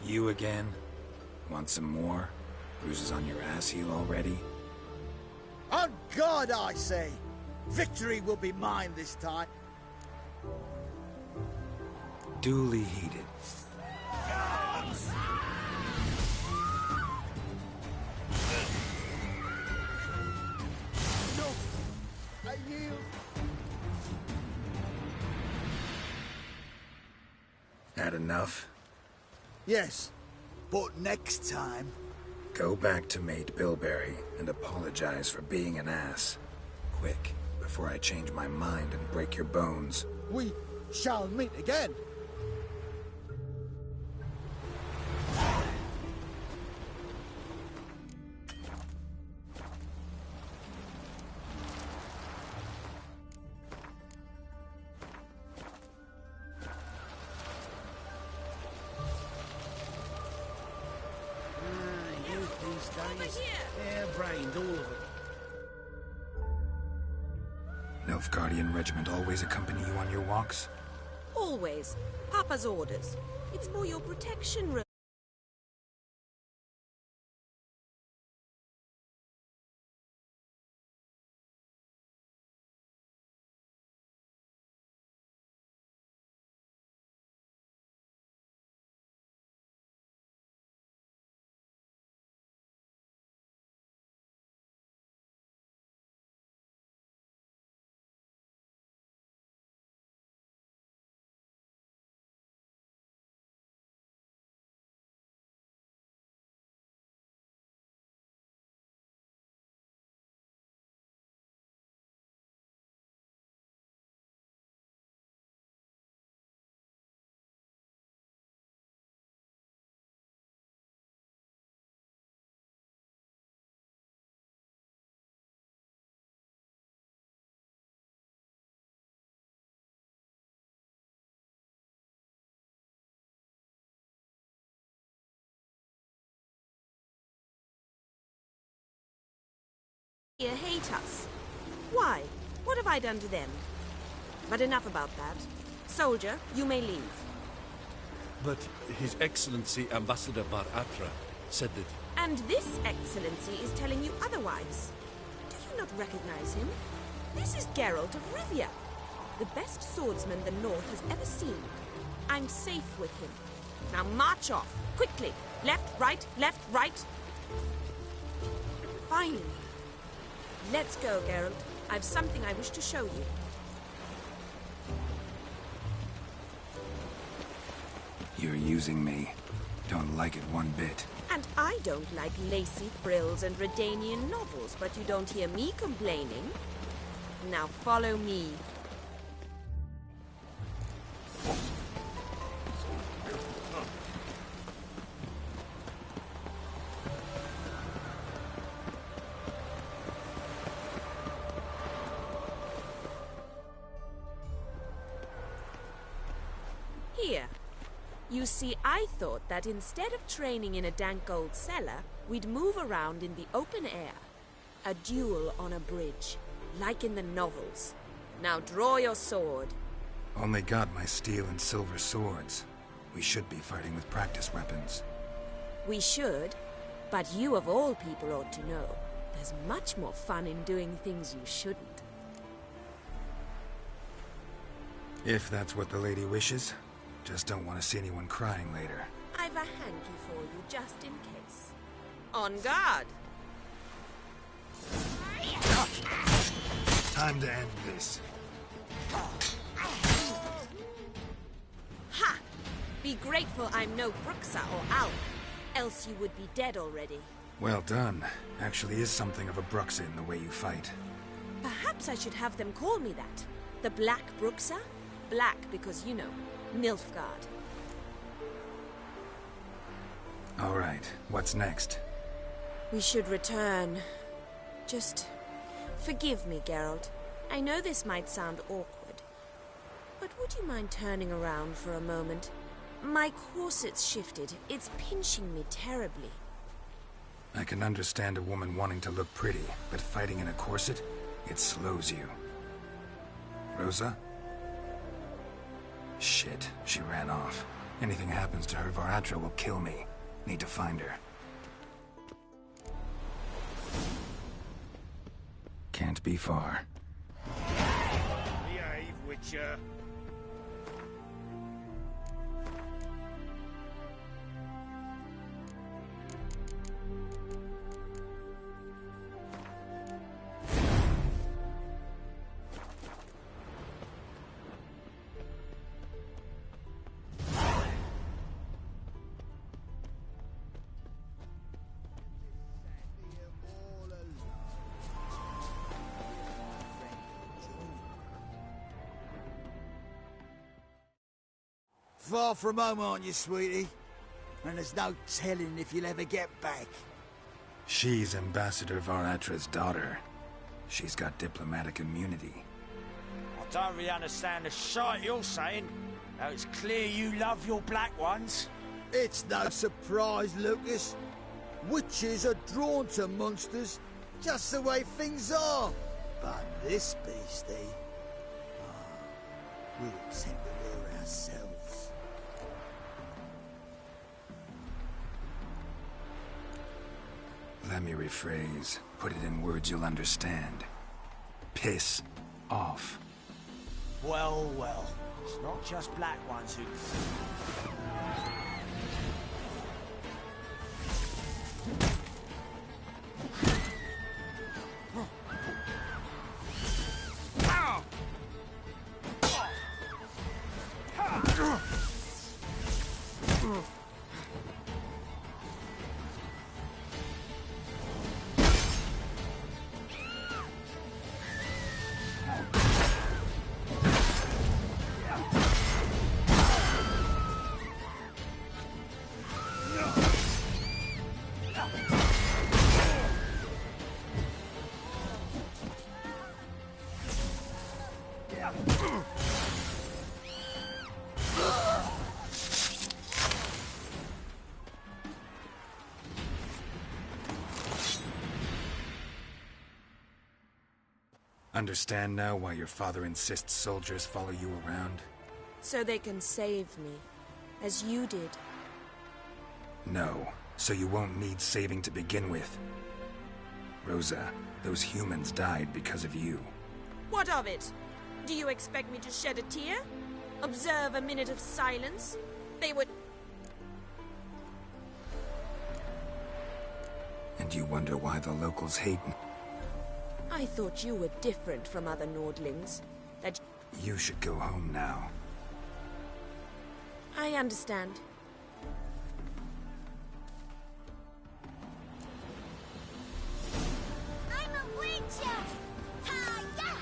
You again? Want some more? Bruises on your ass heel already? On God, I say! Victory will be mine this time. Duly heated. No, I yield. Had enough? Yes, but next time... Go back to Mate Bilberry and apologize for being an ass. Quick, before I change my mind and break your bones. We shall meet again. Hair-brained, all of them. Nilfgaardian regiment always accompany you on your walks? Always. Papa's orders. It's for your protection, Rose. You hate us. Why? What have I done to them? But enough about that. Soldier, you may leave. But His Excellency Ambassador Bar Atra said that... And this excellency is telling you otherwise. Do you not recognize him? This is Geralt of Rivia, the best swordsman the North has ever seen. I'm safe with him. Now march off, quickly. Left, right. Finally. Let's go, Geralt. I've something I wish to show you. You're using me. Don't like it one bit. And I don't like lacy frills and Redanian novels, but you don't hear me complaining. Now follow me. Here. You see, I thought that instead of training in a dank old cellar, we'd move around in the open air. A duel on a bridge, like in the novels. Now draw your sword. Only got my steel and silver swords. We should be fighting with practice weapons. We should, but you of all people ought to know. There's much more fun in doing things you shouldn't. If that's what the lady wishes. Just don't want to see anyone crying later. I've a hanky for you, just in case. On guard! Time to end this. Ha! Be grateful I'm no Bruxa or Alp, else you would be dead already. Well done. Actually is something of a Bruxa in the way you fight. Perhaps I should have them call me that. The Black Bruxa? Black because, you know, Nilfgaard. All right, what's next? We should return. Just forgive me, Geralt. I know this might sound awkward, but would you mind turning around for a moment? My corset's shifted. It's pinching me terribly. I can understand a woman wanting to look pretty, but fighting in a corset, it slows you. Rosa? Shit, she ran off. Anything happens to her, Var Atro will kill me. Need to find her. Can't be far. Behave, Witcher. Far from home, aren't you, sweetie? And there's no telling if you'll ever get back. She's Ambassador Var Atra's daughter. She's got diplomatic immunity. I don't really understand the shite you're saying. Now it's clear you love your black ones. It's no surprise, Lucas. Witches are drawn to monsters, just the way things are. But this beastie... we'll tend to her ourselves. Let me rephrase. Put it in words you'll understand. Piss off. Well, well. It's not just black ones who... Understand now why your father insists soldiers follow you around? So they can save me, as you did. No, so you won't need saving to begin with. Rosa, those humans died because of you. What of it? Do you expect me to shed a tear? Observe a minute of silence? They would... And you wonder why the locals hate me? I thought you were different from other Nordlings. That... You should go home now. I understand. I'm a witcher! Ha-ya!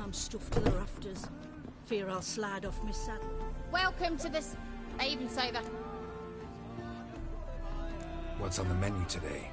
I'm stuffed to the rafters. Fear I'll slide off my saddle. Welcome to this. They even say that. What's on the menu today?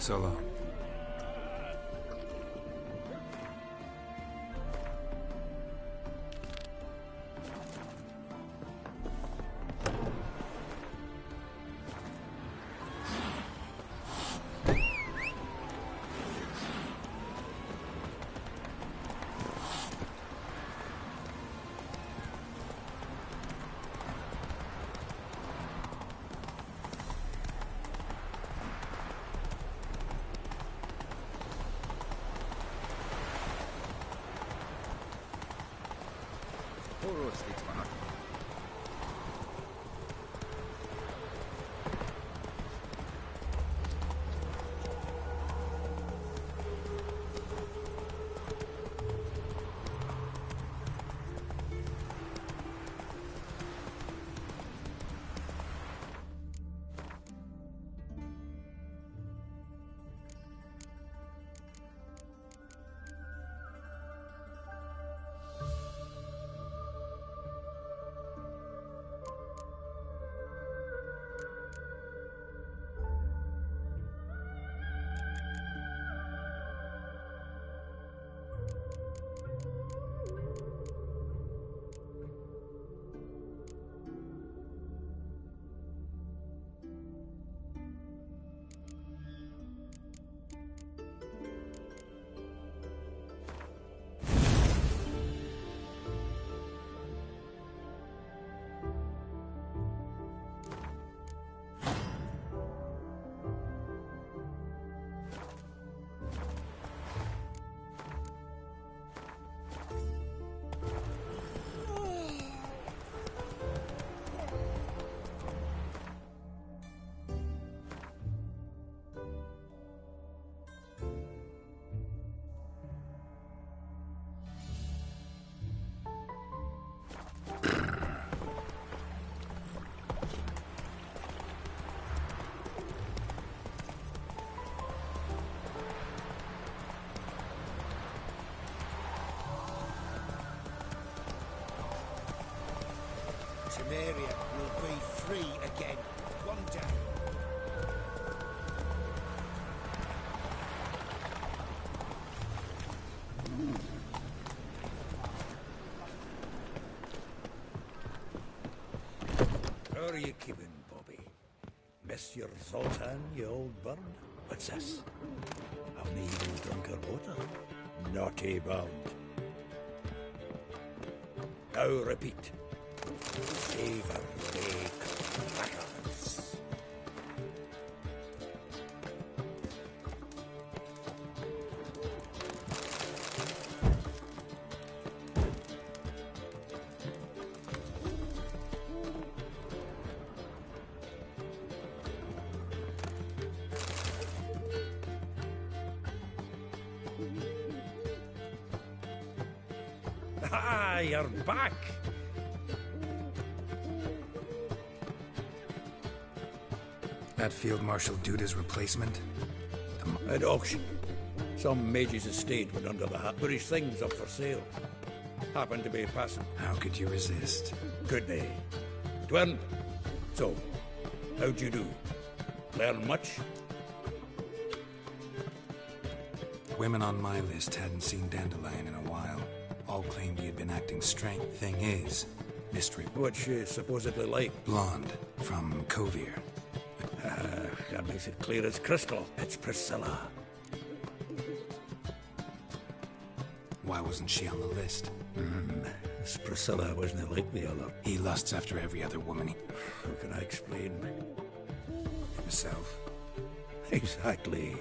So long. Temeria will be free again, one day. How are you keeping, Bobby? Miss your Zoltan, you old bird? What's this? Haven't even drunk her water? Naughty bound. Now repeat. Savor the crackers. Ah, you're back! That Field Marshal Duda's replacement? At auction. Some mage's estate went under the hat, but his thing's up for sale. Happened to be passing. How could you resist? Could they? Twin, so, how'd you do? Learn much? Women on my list hadn't seen Dandelion in a while. All claimed he had been acting strange. Thing is, mystery. What's she supposedly like? Blonde, from Kovir. That makes it clear as crystal. It's Priscilla. Why wasn't she on the list? This Priscilla wasn't like the other. He lusts after every other woman. How can I explain? Himself. Exactly.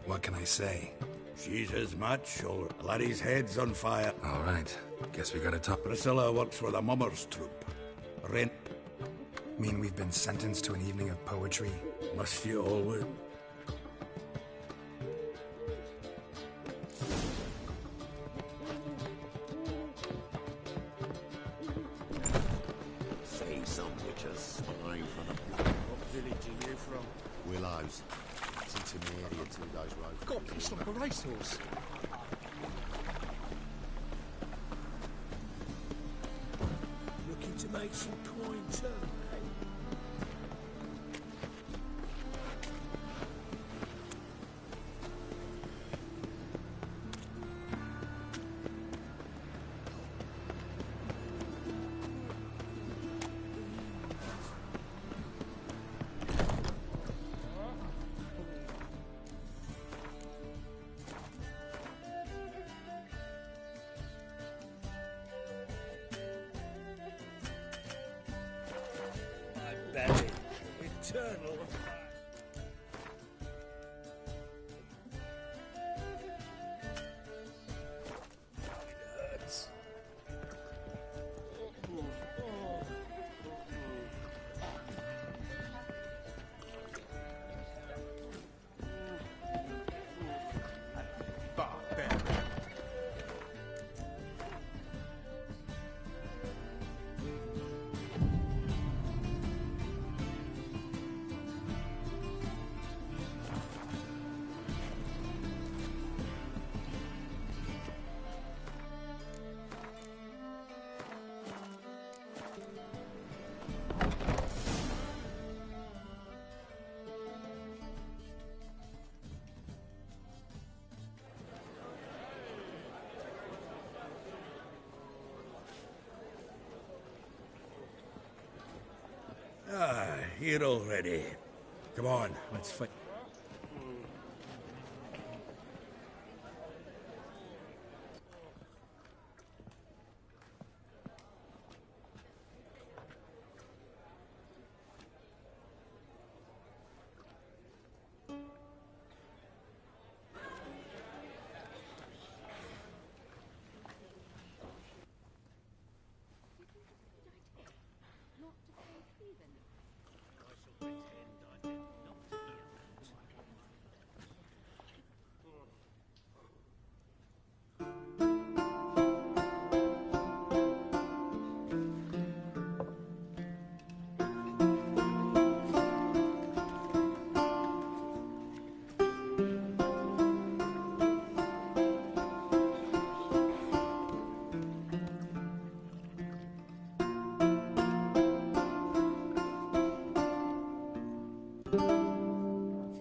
What can I say? She's his match, or laddie's head's on fire. All right. Guess we gotta talk. Priscilla works for the Mummers Troop. Rent. Mean we've been sentenced to an evening of poetry? Must you always? See some witches spying from the... What village are you from? Willows. It's in Temeria, 2 days road. God, it's like a racehorse. Looking to make some coin too, eternal. Ah, here already. Come on, let's fight.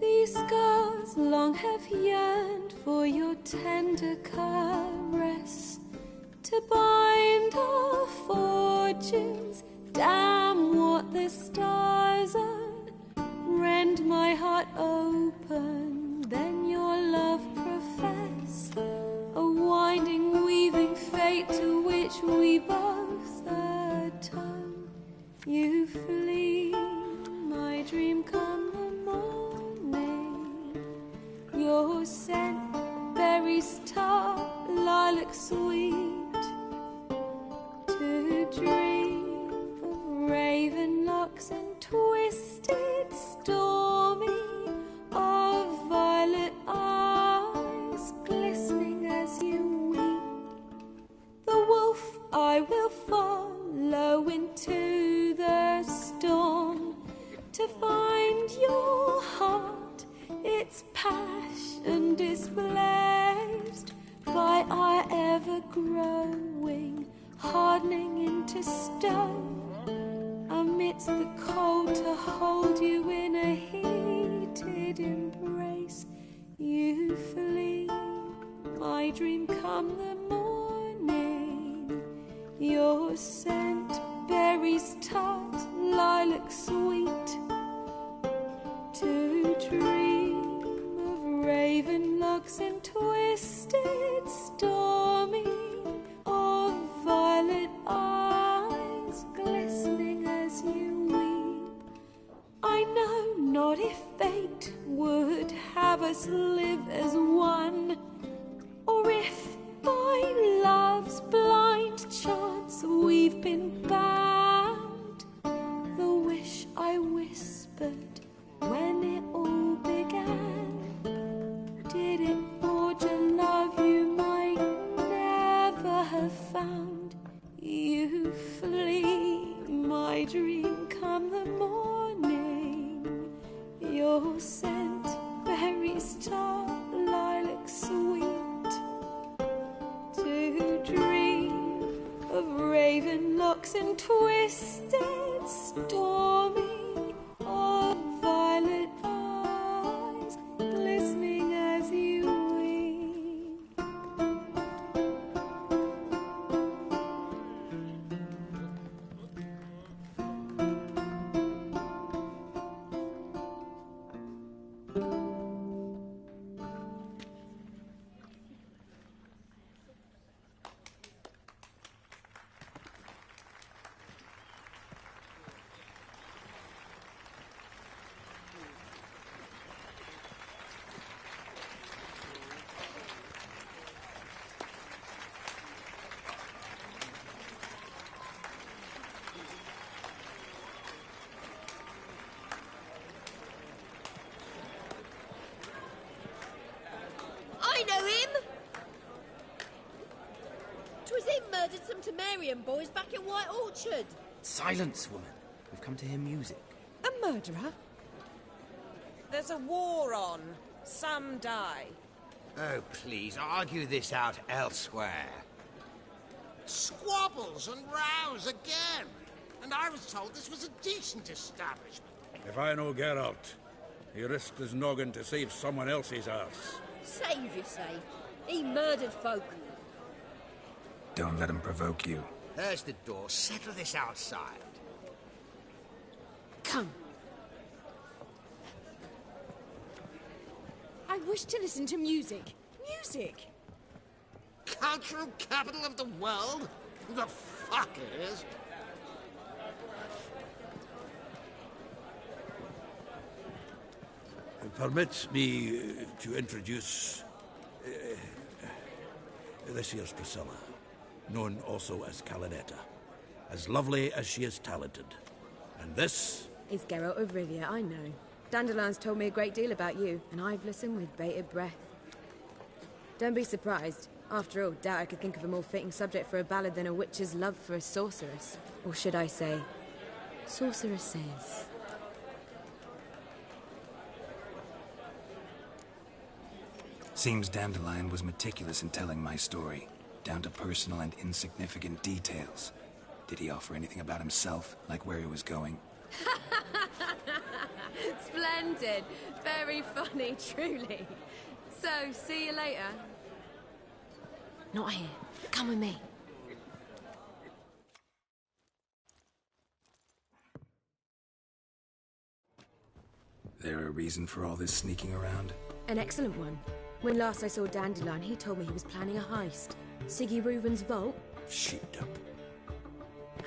These scars long have yearned for your tender caress, to bind our fortunes. Damn what the stars are, rend my heart open, then your love profess, a winding weaving fate to which we both atone. You flee, my dream come the morning, your scent berries tart, lilac sweet, to dream of raven locks and twisted stormy, of violet eyes glistening as you weep. The wolf I will follow into the storm, to find your heart, its passion displaced by our ever-growing, hardening into stone, amidst the cold to hold you in a heated embrace. You flee, my dream come the morning, your scent berries tart, lilac sweet, to dream of raven locks and twisted stormy, of violet eyes glistening as you weep. I know not if fate would have us live as one, or if by love's blind chance we've been bound. The wish I whispered when it all began, did it forge a love you might never have found? You flee, my dream come the morning, your scent berries tart, lilac sweet, to dream of raven locks and twisted stormy, of violet eyes glistening as you weep. Tyrion boys back at White Orchard. Silence, woman. We've come to hear music. A murderer? There's a war on. Some die. Oh, please, argue this out elsewhere. Squabbles and rows again. And I was told this was a decent establishment. If I know Geralt, he risked his noggin to save someone else's arse. Save, you say? He murdered folk. Don't let him provoke you. There's the door. Settle this outside. Come. I wish to listen to music. Music! Cultural capital of the world? The fuck it is. Permit me to introduce... this here's Priscilla, known also as Calinetta. As lovely as she is talented. And this... It's Geralt of Rivia, I know. Dandelion's told me a great deal about you, and I've listened with bated breath. Don't be surprised. After all, doubt I could think of a more fitting subject for a ballad than a witch's love for a sorceress. Or should I say, sorceresses. Seems Dandelion was meticulous in telling my story, down to personal and insignificant details. Did he offer anything about himself, like where he was going? Splendid. Very funny, truly. So, see you later. Not here. Come with me. There a reason for all this sneaking around? An excellent one. When last I saw Dandelion, he told me he was planning a heist. Siggy Reuven's vault. Sheeped up.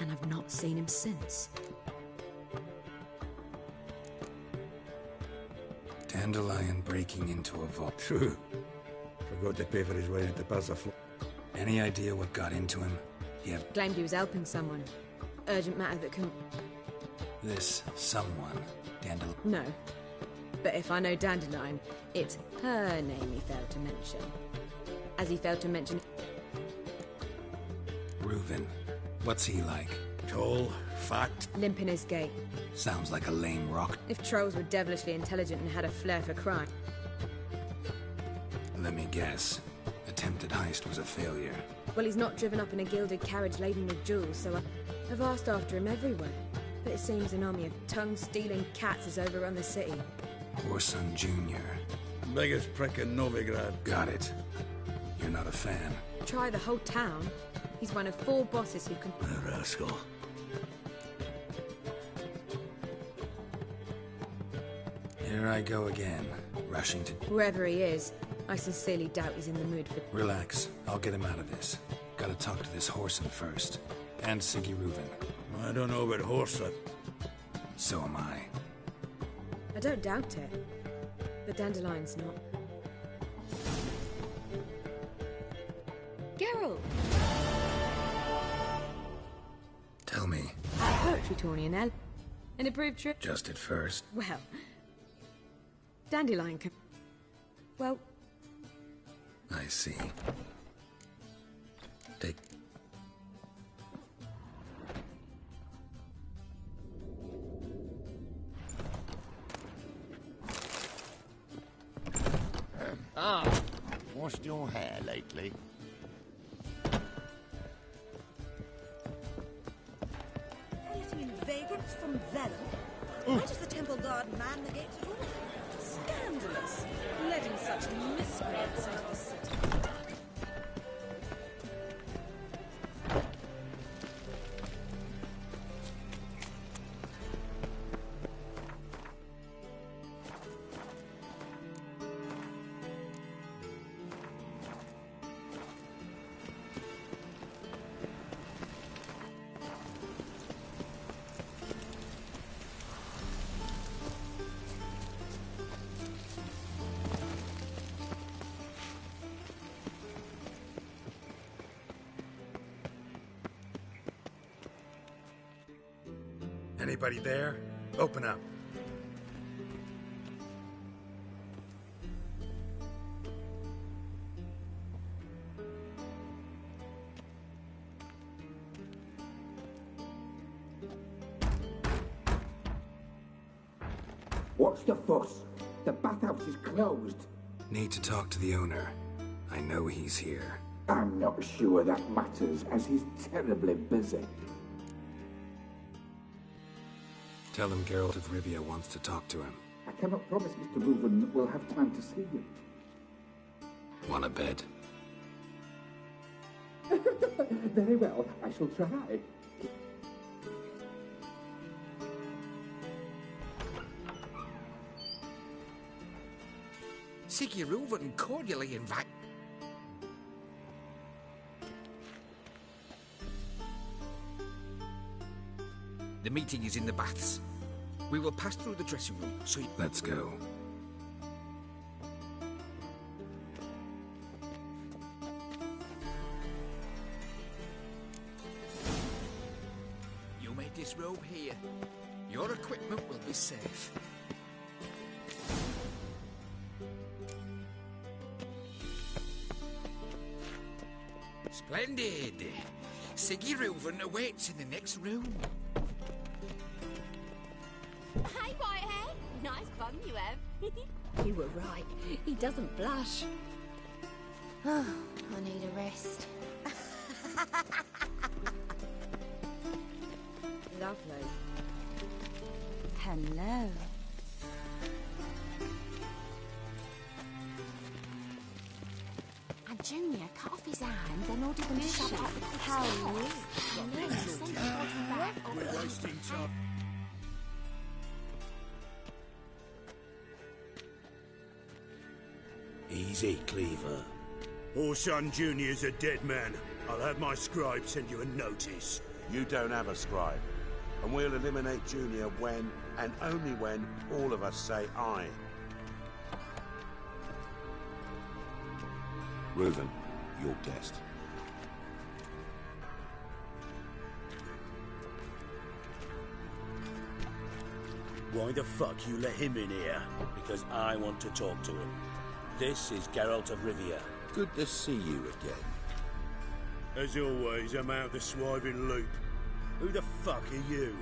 And I've not seen him since. Dandelion breaking into a vault. True. Forgot to pay for his way into Passaflor. Any idea what got into him? Claimed he was helping someone. Urgent matter that couldn't... This someone, Dandelion... No. But if I know Dandelion, it's her name he failed to mention. As he failed to mention... Reuven. What's he like? Tall, fat... Limp in his gait. Sounds like a lame rock. If trolls were devilishly intelligent and had a flair for crime. Let me guess. Attempted heist was a failure. Well, he's not driven up in a gilded carriage laden with jewels, so I've asked after him everywhere. But it seems an army of tongue-stealing cats has overrun the city. Orson Jr. Biggest prick in Novigrad. Got it. You're not a fan. Try the whole town. He's one of 4 bosses who can... A rascal. Here I go again, rushing to... Whoever he is, I sincerely doubt he's in the mood for... Relax. I'll get him out of this. Gotta talk to this Whoreson first. And Siggy Reuven. I don't know about Whoreson. So am I. I don't doubt it. But Dandelion's not. Geralt! Tell me. Poetry tourney, Nell. An approved trip? Just at first. Well... Dandelion can... Well... I see. Take... Washed your hair lately? Letting in vagrants from Velen? Why does the temple guard man the gates at all? Scandalous. Letting such miscreants into the city. Anybody there? Open up. What's the fuss? The bathhouse is closed. Need to talk to the owner. I know he's here. I'm not sure that matters, as he's terribly busy. Tell him Geralt of Rivia wants to talk to him. I cannot promise Mr. Reuven will have time to see you. Want a bed? Very well, I shall try. Siggy Reuven cordially invite... The meeting is in the baths. We will pass through the dressing room, so you... Let's go. You may disrobe here. Your equipment will be safe. Splendid! Siggy Reuven awaits in the next room. Hey, Whitehead. Nice bum you have. You were right. He doesn't blush. Oh, I need a rest. Lovely. Hello. And Junior cut off his hand, then ordered them to shove out the cook's How house. rude. And then he sent the body back on We're wasting time. Easy, Cleaver. Orson Jr.'s a dead man. I'll have my scribe send you a notice. You don't have a scribe. And we'll eliminate Junior when, and only when, all of us say aye. Reuven, your guest. Why the fuck you let him in here? Because I want to talk to him. This is Geralt of Rivia. Good to see you again. As always, I'm out the swiving loop. Who the fuck are you?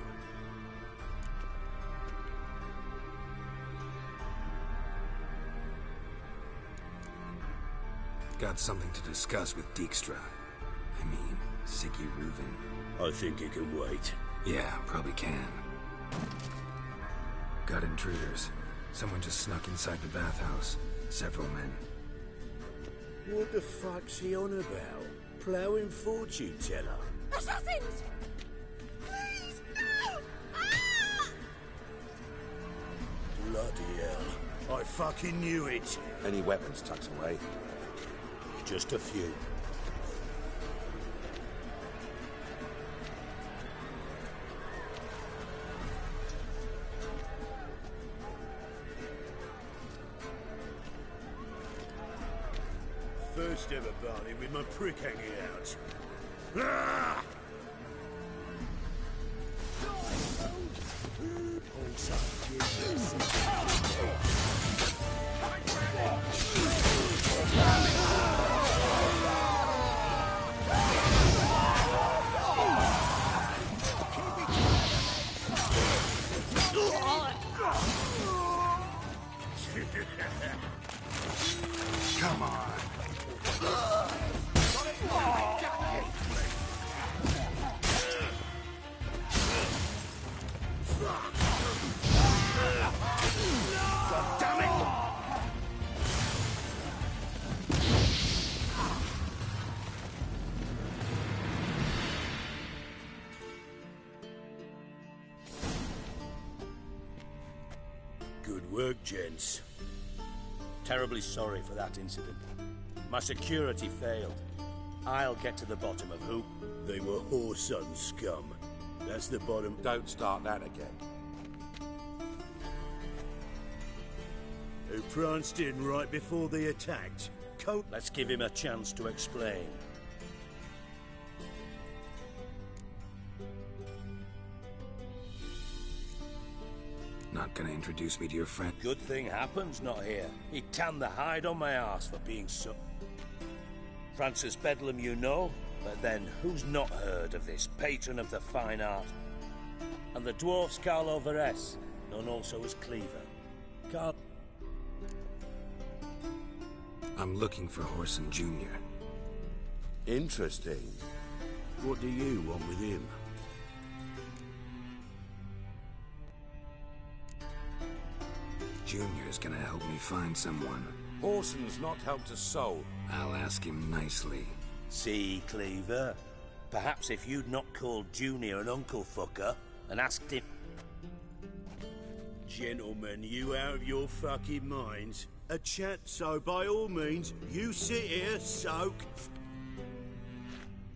Got something to discuss with Dijkstra. I mean, Siggy Reuven. I think he can wait. Yeah, probably can. Got intruders. Someone just snuck inside the bathhouse. Several men. What the fuck's he on about? Ploughing fortune teller? Assassins! Please, no! Ah! Bloody hell. I fucking knew it. Any weapons tucked away? Just a few. First ever party with my prick hanging out. Ah! Come on. God damn it! Good work, gents. Terribly sorry for that incident. My security failed. I'll get to the bottom of who... They were Whoreson scum. That's the bottom. Don't start that again. Who pranced in right before they attacked. Let's give him a chance to explain. Not gonna introduce me to your friend? Good thing Happen's not here. He tanned the hide on my arse for being so... Francis Bedlam you know, but then who's not heard of this patron of the fine art? And the dwarf Carlo Veres, known also as Cleaver. Carl. I'm looking for Horson Jr. Interesting. What do you want with him? Junior's gonna help me find someone. Horson's not helped a soul. I'll ask him nicely. See, Cleaver? Perhaps if you'd not called Junior an uncle fucker and asked him... Gentlemen, you out of your fucking minds? A chat, so by all means, you sit here, soak.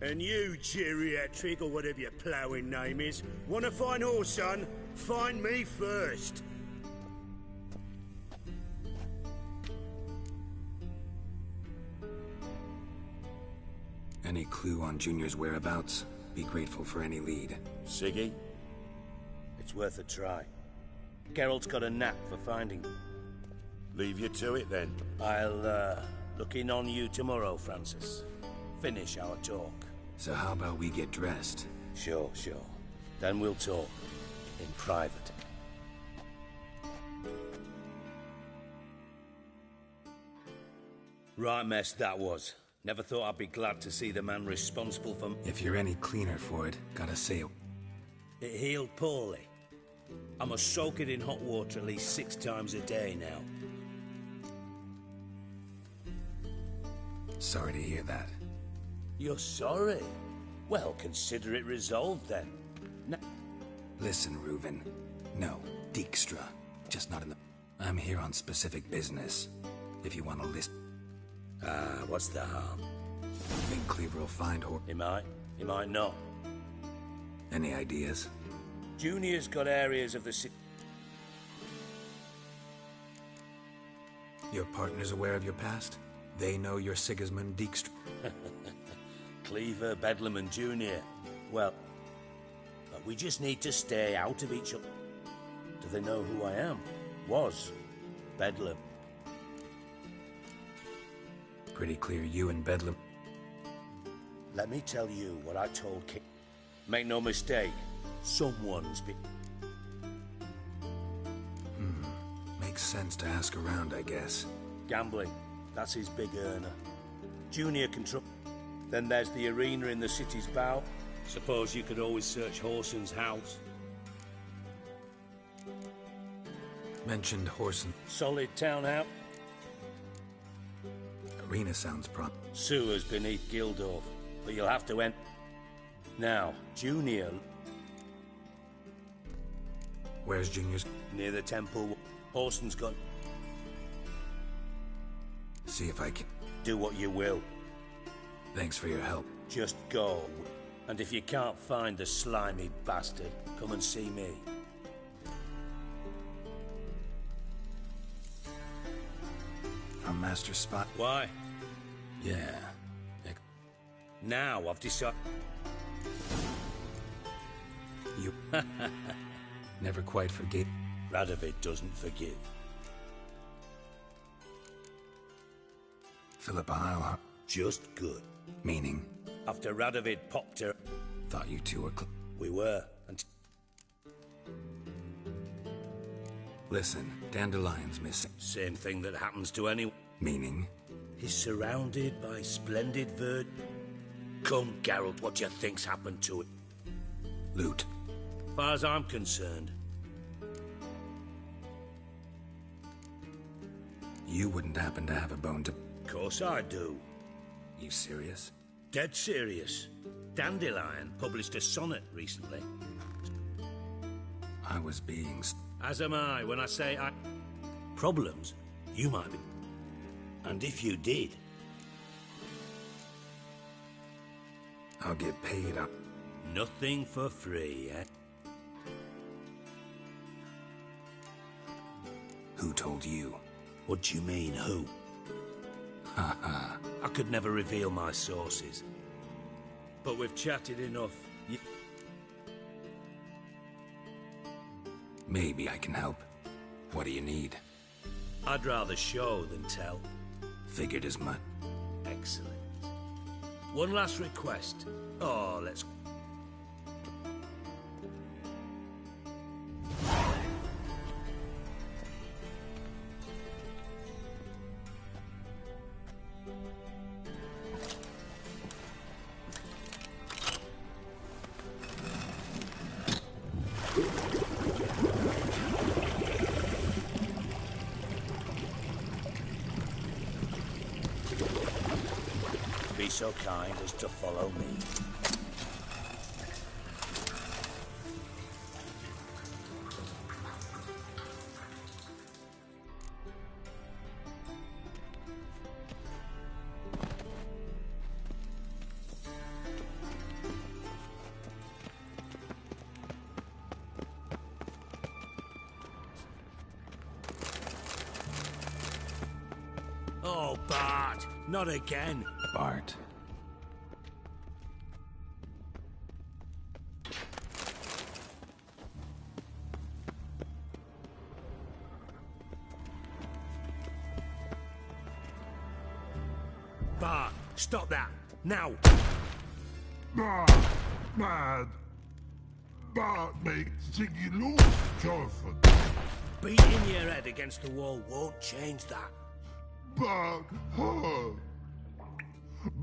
And you, geriatric, or whatever your ploughing name is, wanna find Horson? Find me first. Any clue on Junior's whereabouts? Be grateful for any lead. Siggy? It's worth a try. Geralt's got a knack for finding... Leave you to it, then. I'll, look in on you tomorrow, Francis. Finish our talk. So how about we get dressed? Sure. Then we'll talk. In private. Right mess that was. Never thought I'd be glad to see the man responsible for... If you're any cleaner for it, gotta say... It healed poorly. I must soak it in hot water at least 6 times a day now. Sorry to hear that. You're sorry? Well, consider it resolved then. Listen, Reuven. No, Dijkstra. Just not in the... I'm here on specific business. If you want to list... What's the harm? Think Cleaver will find her? He might not. Any ideas? Junior's got areas of the city... Your partner's aware of your past? They know you're Sigismund Dijkstra? Cleaver, Bedlam and Junior. Well, but we just need to stay out of each other. Do they know who I am? Was. Bedlam. Pretty clear you and Bedlam... Let me tell you what I told King. Make no mistake, someone's been... Makes sense to ask around, I guess. Gambling. That's his big earner. Junior control. Then there's the arena in the city's bow. Suppose you could always search Horson's house. Mentioned Horson. Solid townhouse. Arena sounds prop. Sewers beneath Gildorf, but you'll have to enter. Now, Junior... Where's Junior's? Near the temple. Horson's got... See if I can... Do what you will. Thanks for your help. Just go. And if you can't find the slimy bastard, come and see me. From Master Spot? Why? Yeah. Now I've decided... You... Never quite forget. Radovid doesn't forgive. Philippa Eilhart. Just good. Meaning? After Radovid popped her... Thought you two were... We were, and... Listen, Dandelion's missing. Same thing that happens to anyone. Meaning? He's surrounded by splendid verd... Come, Geralt, what do you think's happened to it? Loot. Far as I'm concerned. You wouldn't happen to have a bone to... Of course I do. You serious? Dead serious. Dandelion published a sonnet recently. I was being... As am I when I say I... Problems? You might be. And if you did... I'll get paid up. Nothing for free, eh? Who told you? What do you mean, who? Ha. I could never reveal my sources. But we've chatted enough. Maybe I can help. What do you need? I'd rather show than tell. Figured as much. Excellent. One last request. Oh, let's... so kind as to follow me. Oh, Bart! Not again! Bart. Bart, stop that! Now! Mad. Bart makes Ziggy lose, Jonathan. Beating your head against the wall won't change that. But hurt.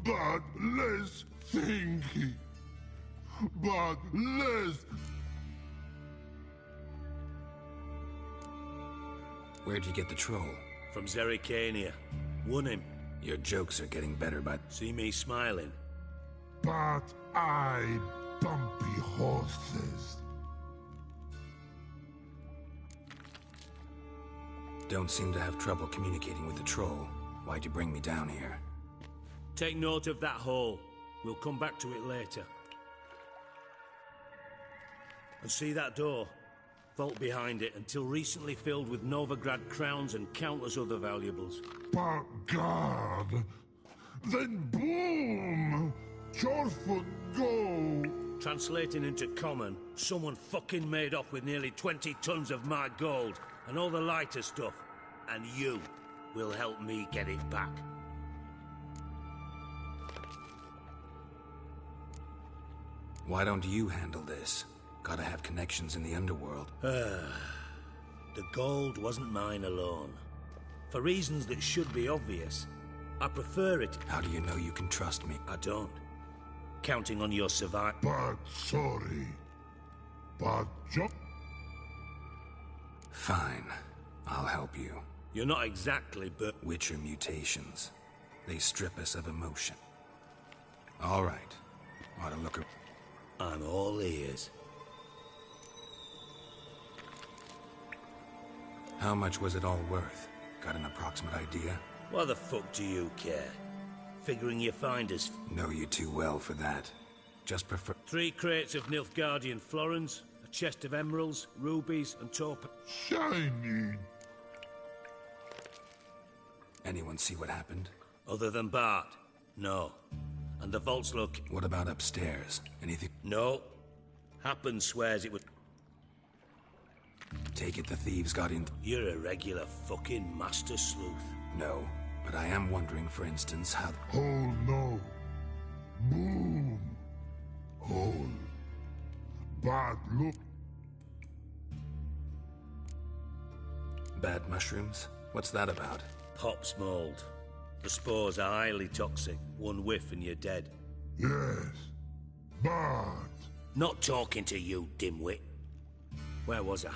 But less thinky. But less. Where'd you get the troll? From Zerrikania. Won him. Your jokes are getting better, but... See me smiling? But I bumpy horses. Don't seem to have trouble communicating with the troll. Why'd you bring me down here? Take note of that hole. We'll come back to it later. And see that door? Vault behind it, until recently filled with Novigrad crowns and countless other valuables. But God! Then boom! Chorford go! Translating into common, someone fucking made off with nearly 20 tons of my gold, and all the lighter stuff. And you will help me get it back. Why don't you handle this? Gotta have connections in the underworld. The gold wasn't mine alone. For reasons that should be obvious. I prefer it. How do you know you can trust me? I don't. Counting on your survival. But sorry. But Fine. I'll help you. You're not exactly, but... Witcher mutations. They strip us of emotion. All right. Ought to look... I'm all ears. How much was it all worth? Got an approximate idea? Why the fuck do you care? Figuring you find us... Know you too well for that. Just prefer... 3 crates of Nilfgaardian florins, a chest of emeralds, rubies, and taupe... Shiny! Anyone see what happened? Other than Bart? No. And the vaults look... What about upstairs? Anything? No. Happen swears it would... Take it the thieves got in... You're a regular fucking master sleuth. No, but I am wondering, for instance, how... Oh no. Boom. Hole. Bad look. Bad mushrooms? What's that about? Pop's mold. The spores are highly toxic. One whiff and you're dead. Yes. Bad. Not talking to you, dimwit. Where was I?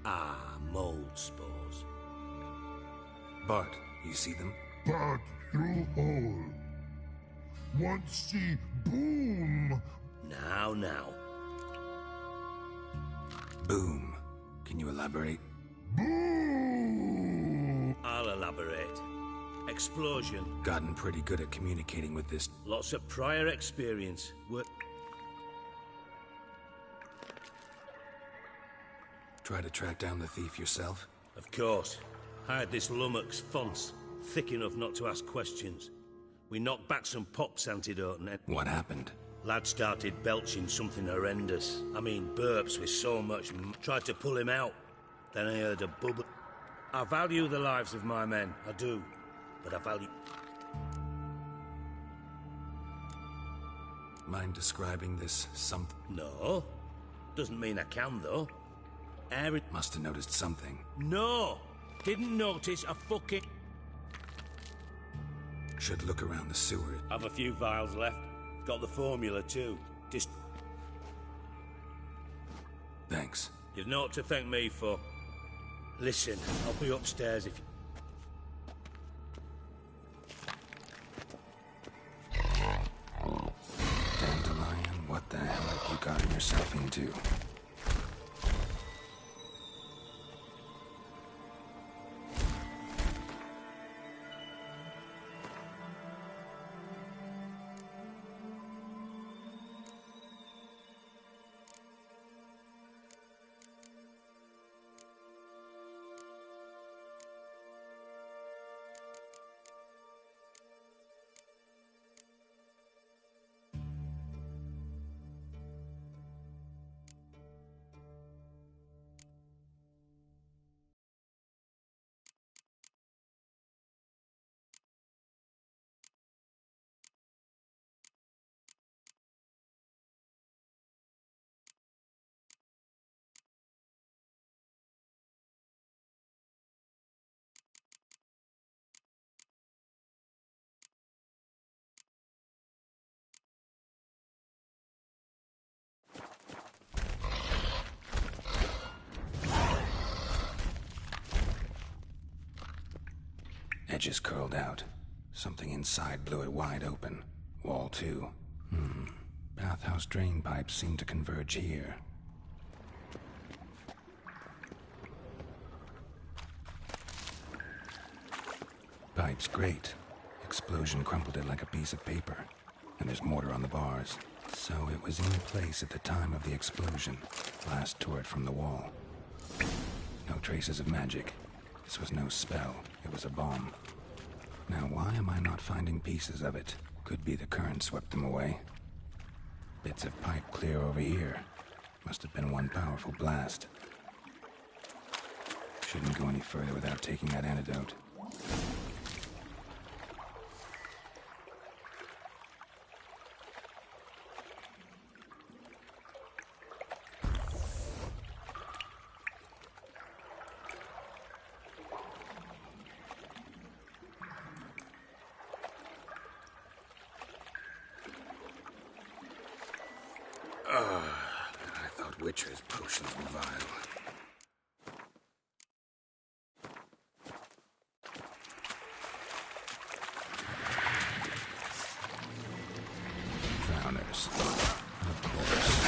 Ah, mold spores. Bart, you see them? Bad through hole. Want see boom. Now. Boom. Can you elaborate? Boom! I'll elaborate. Explosion. Gotten pretty good at communicating with this. Lots of prior experience. Try to track down the thief yourself? Of course. Hired this lummox Fonce, thick enough not to ask questions. We knocked back some Pop's antidote and... What happened? Lad started belching something horrendous. I mean, burps with so much... Tried to pull him out. Then I heard a bubble. I value the lives of my men, I do. But I value... Mind describing this something? No. Doesn't mean I can, though. Aaron... Must have noticed something. No! Didn't notice a fucking... Should look around the sewer. Have a few vials left. Got the formula, too. Thanks. You've naught to thank me for. Listen, I'll be upstairs if you... to. Edges curled out. Something inside blew it wide open. Wall too. Bathhouse drain pipes seem to converge here. Pipes grate. Explosion crumpled it like a piece of paper. And there's mortar on the bars. So it was in place at the time of the explosion. Blast tore it from the wall. No traces of magic. This was no spell. It was a bomb. Now why am I not finding pieces of it? Could be the current swept them away. Bits of pipe clear over here. Must have been one powerful blast. Shouldn't go any further without taking that antidote. I thought Witcher's potions were vile. Drowners. Of course.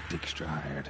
Dijkstrahired.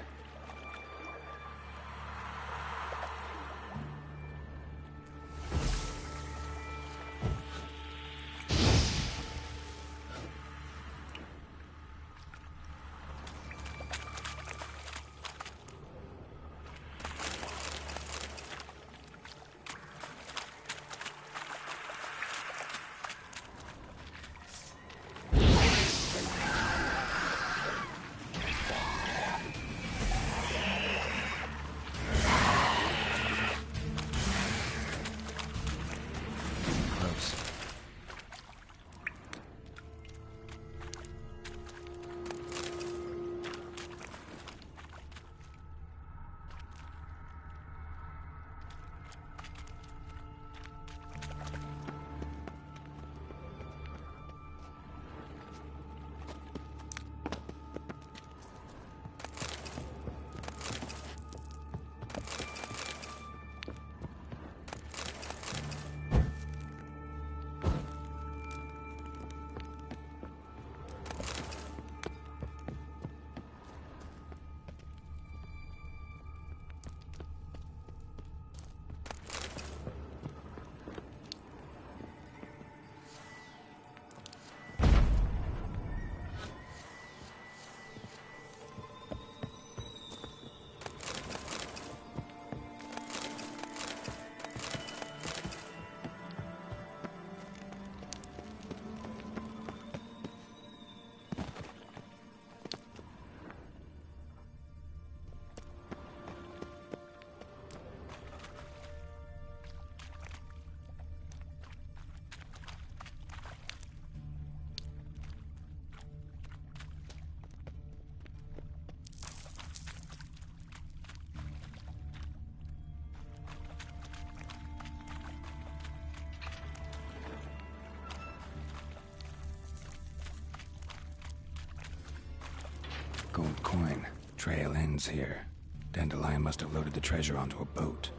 coin. Trail ends here. Dandelion must have loaded the treasure onto a boat.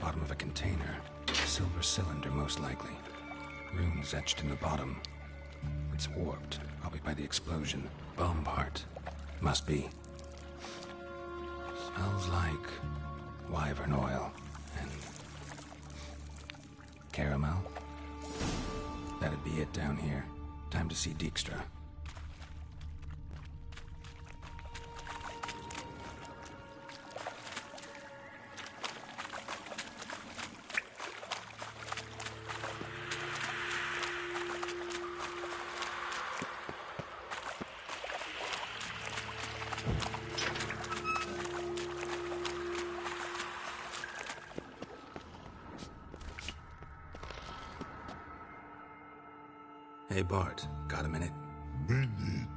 Bottom of a container. Silver cylinder, most likely. Runes etched in the bottom. It's warped, probably by the explosion. Bomb part. Must be. Smells like wyvern oil and caramel. That'd be it down here. Time to see Dijkstra. Hey, Bart, got a minute? Minute?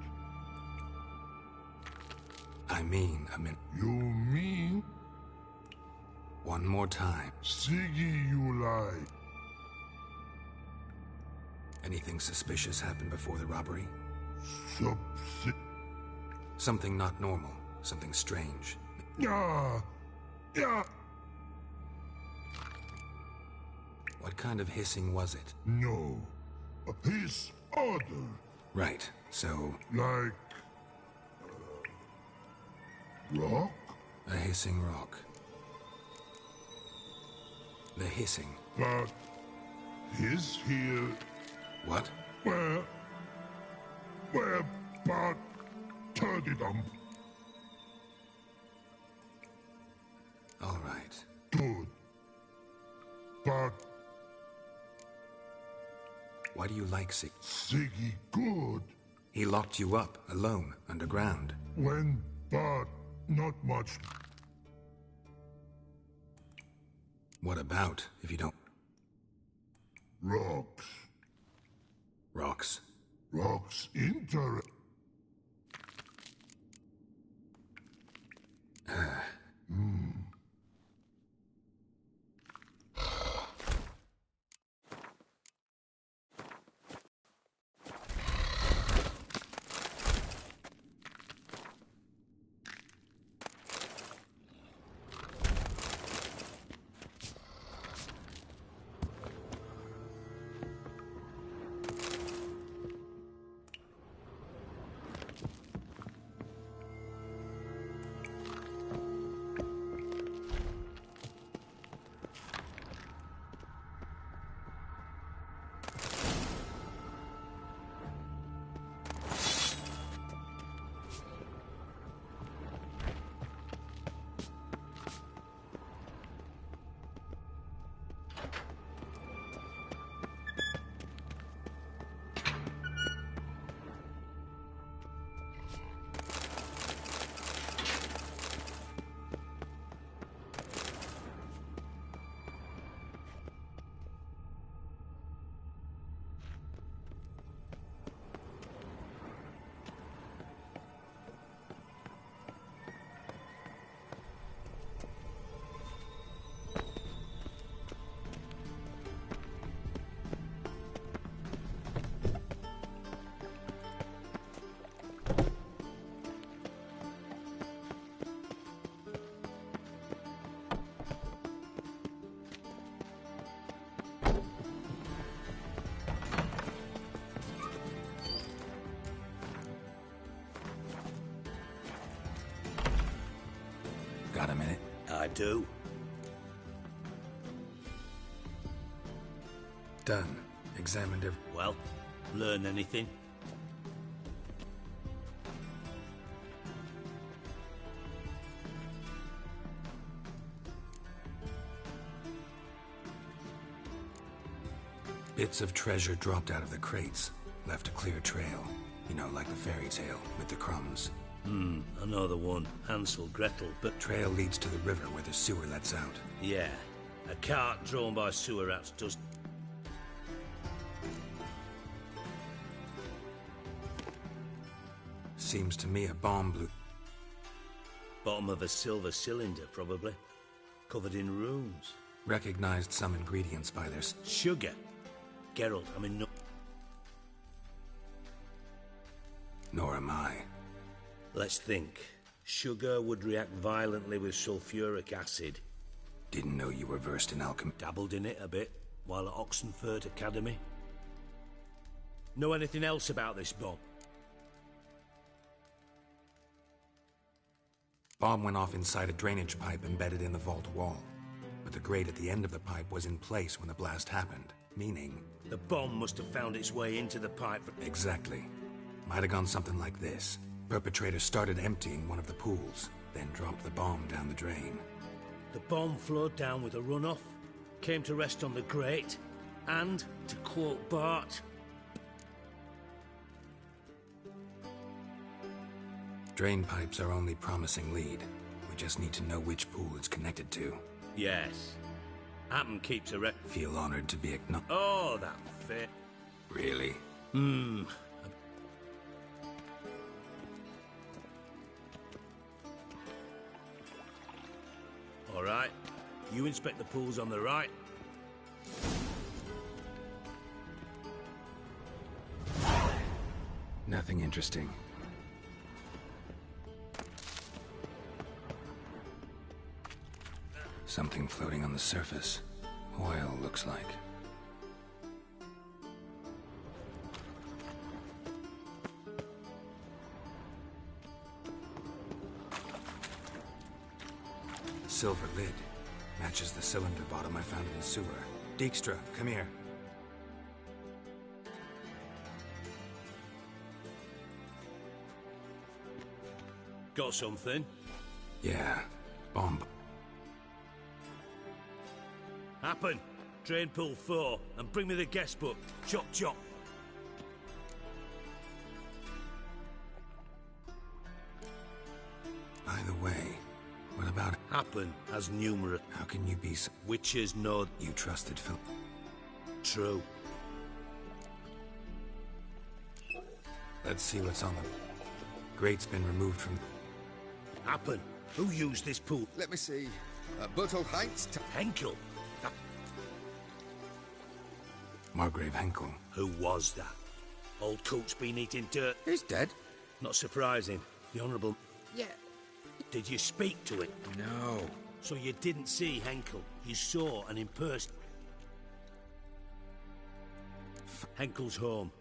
I mean a minute. You mean? One more time. Siggy, you lie. Anything suspicious happened before the robbery? Something not normal. Something strange. Yeah. What kind of hissing was it? No. A hiss order. Right, so... Like... rock? A hissing rock. The hissing. But... his here... What? Where Bart turned them. All right. Good. But... why do you like Siggy good. He locked you up, alone, underground. When Bart, not much. What about, if you don't... Rocks. Rocks? Rocks Got a minute? I do. Done. Examined every... Well, learn anything? Bits of treasure dropped out of the crates. Left a clear trail. You know, like the fairy tale, with the crumbs. I know the one. Hansel, Gretel, but... Trail leads to the river where the sewer lets out. Yeah. A cart drawn by sewer rats does... Seems to me a bomb blew... Bottom of a silver cylinder, probably. Covered in runes. Recognized some ingredients by their... Sugar. Geralt, I mean, no... Nor am I. Let's think. Sugar would react violently with sulfuric acid. Didn't know you were versed in alchemy. Dabbled in it a bit, while at Oxenford Academy. Know anything else about this bomb? Bomb went off inside a drainage pipe embedded in the vault wall. But the grate at the end of the pipe was in place when the blast happened, meaning... The bomb must have found its way into the pipe. Exactly. Might have gone something like this. Perpetrator started emptying one of the pools, then dropped the bomb down the drain. The bomb flowed down with a runoff, came to rest on the grate, and, to quote Bart... Drain pipes are only promising lead. We just need to know which pool it's connected to. Yes. Happen keeps a Feel honored to be acknowledged. Oh, that fit. Really? All right. You inspect the pools on the right. Nothing interesting. Something floating on the surface. Oil, looks like. Silver lid. Matches the cylinder bottom I found in the sewer. Dijkstra, come here. Got something? Yeah. Bomb. Happen. Drain pool 4, and bring me the guest book. Chop, chop. By the way, what about... Happen has numerous... How can you be so... Witches know... You trusted Phil... True. Let's see what's on them. Grate's been removed from... Happen. Who used this pool? Let me see. Bertolt Heinz... Henkel. Margrave Henkel. Who was that? Old coot's been eating dirt. He's dead. Not surprising. The Honourable... Yeah. Did you speak to it? No. So you didn't see Henkel. You saw an imperson. Henkel's home.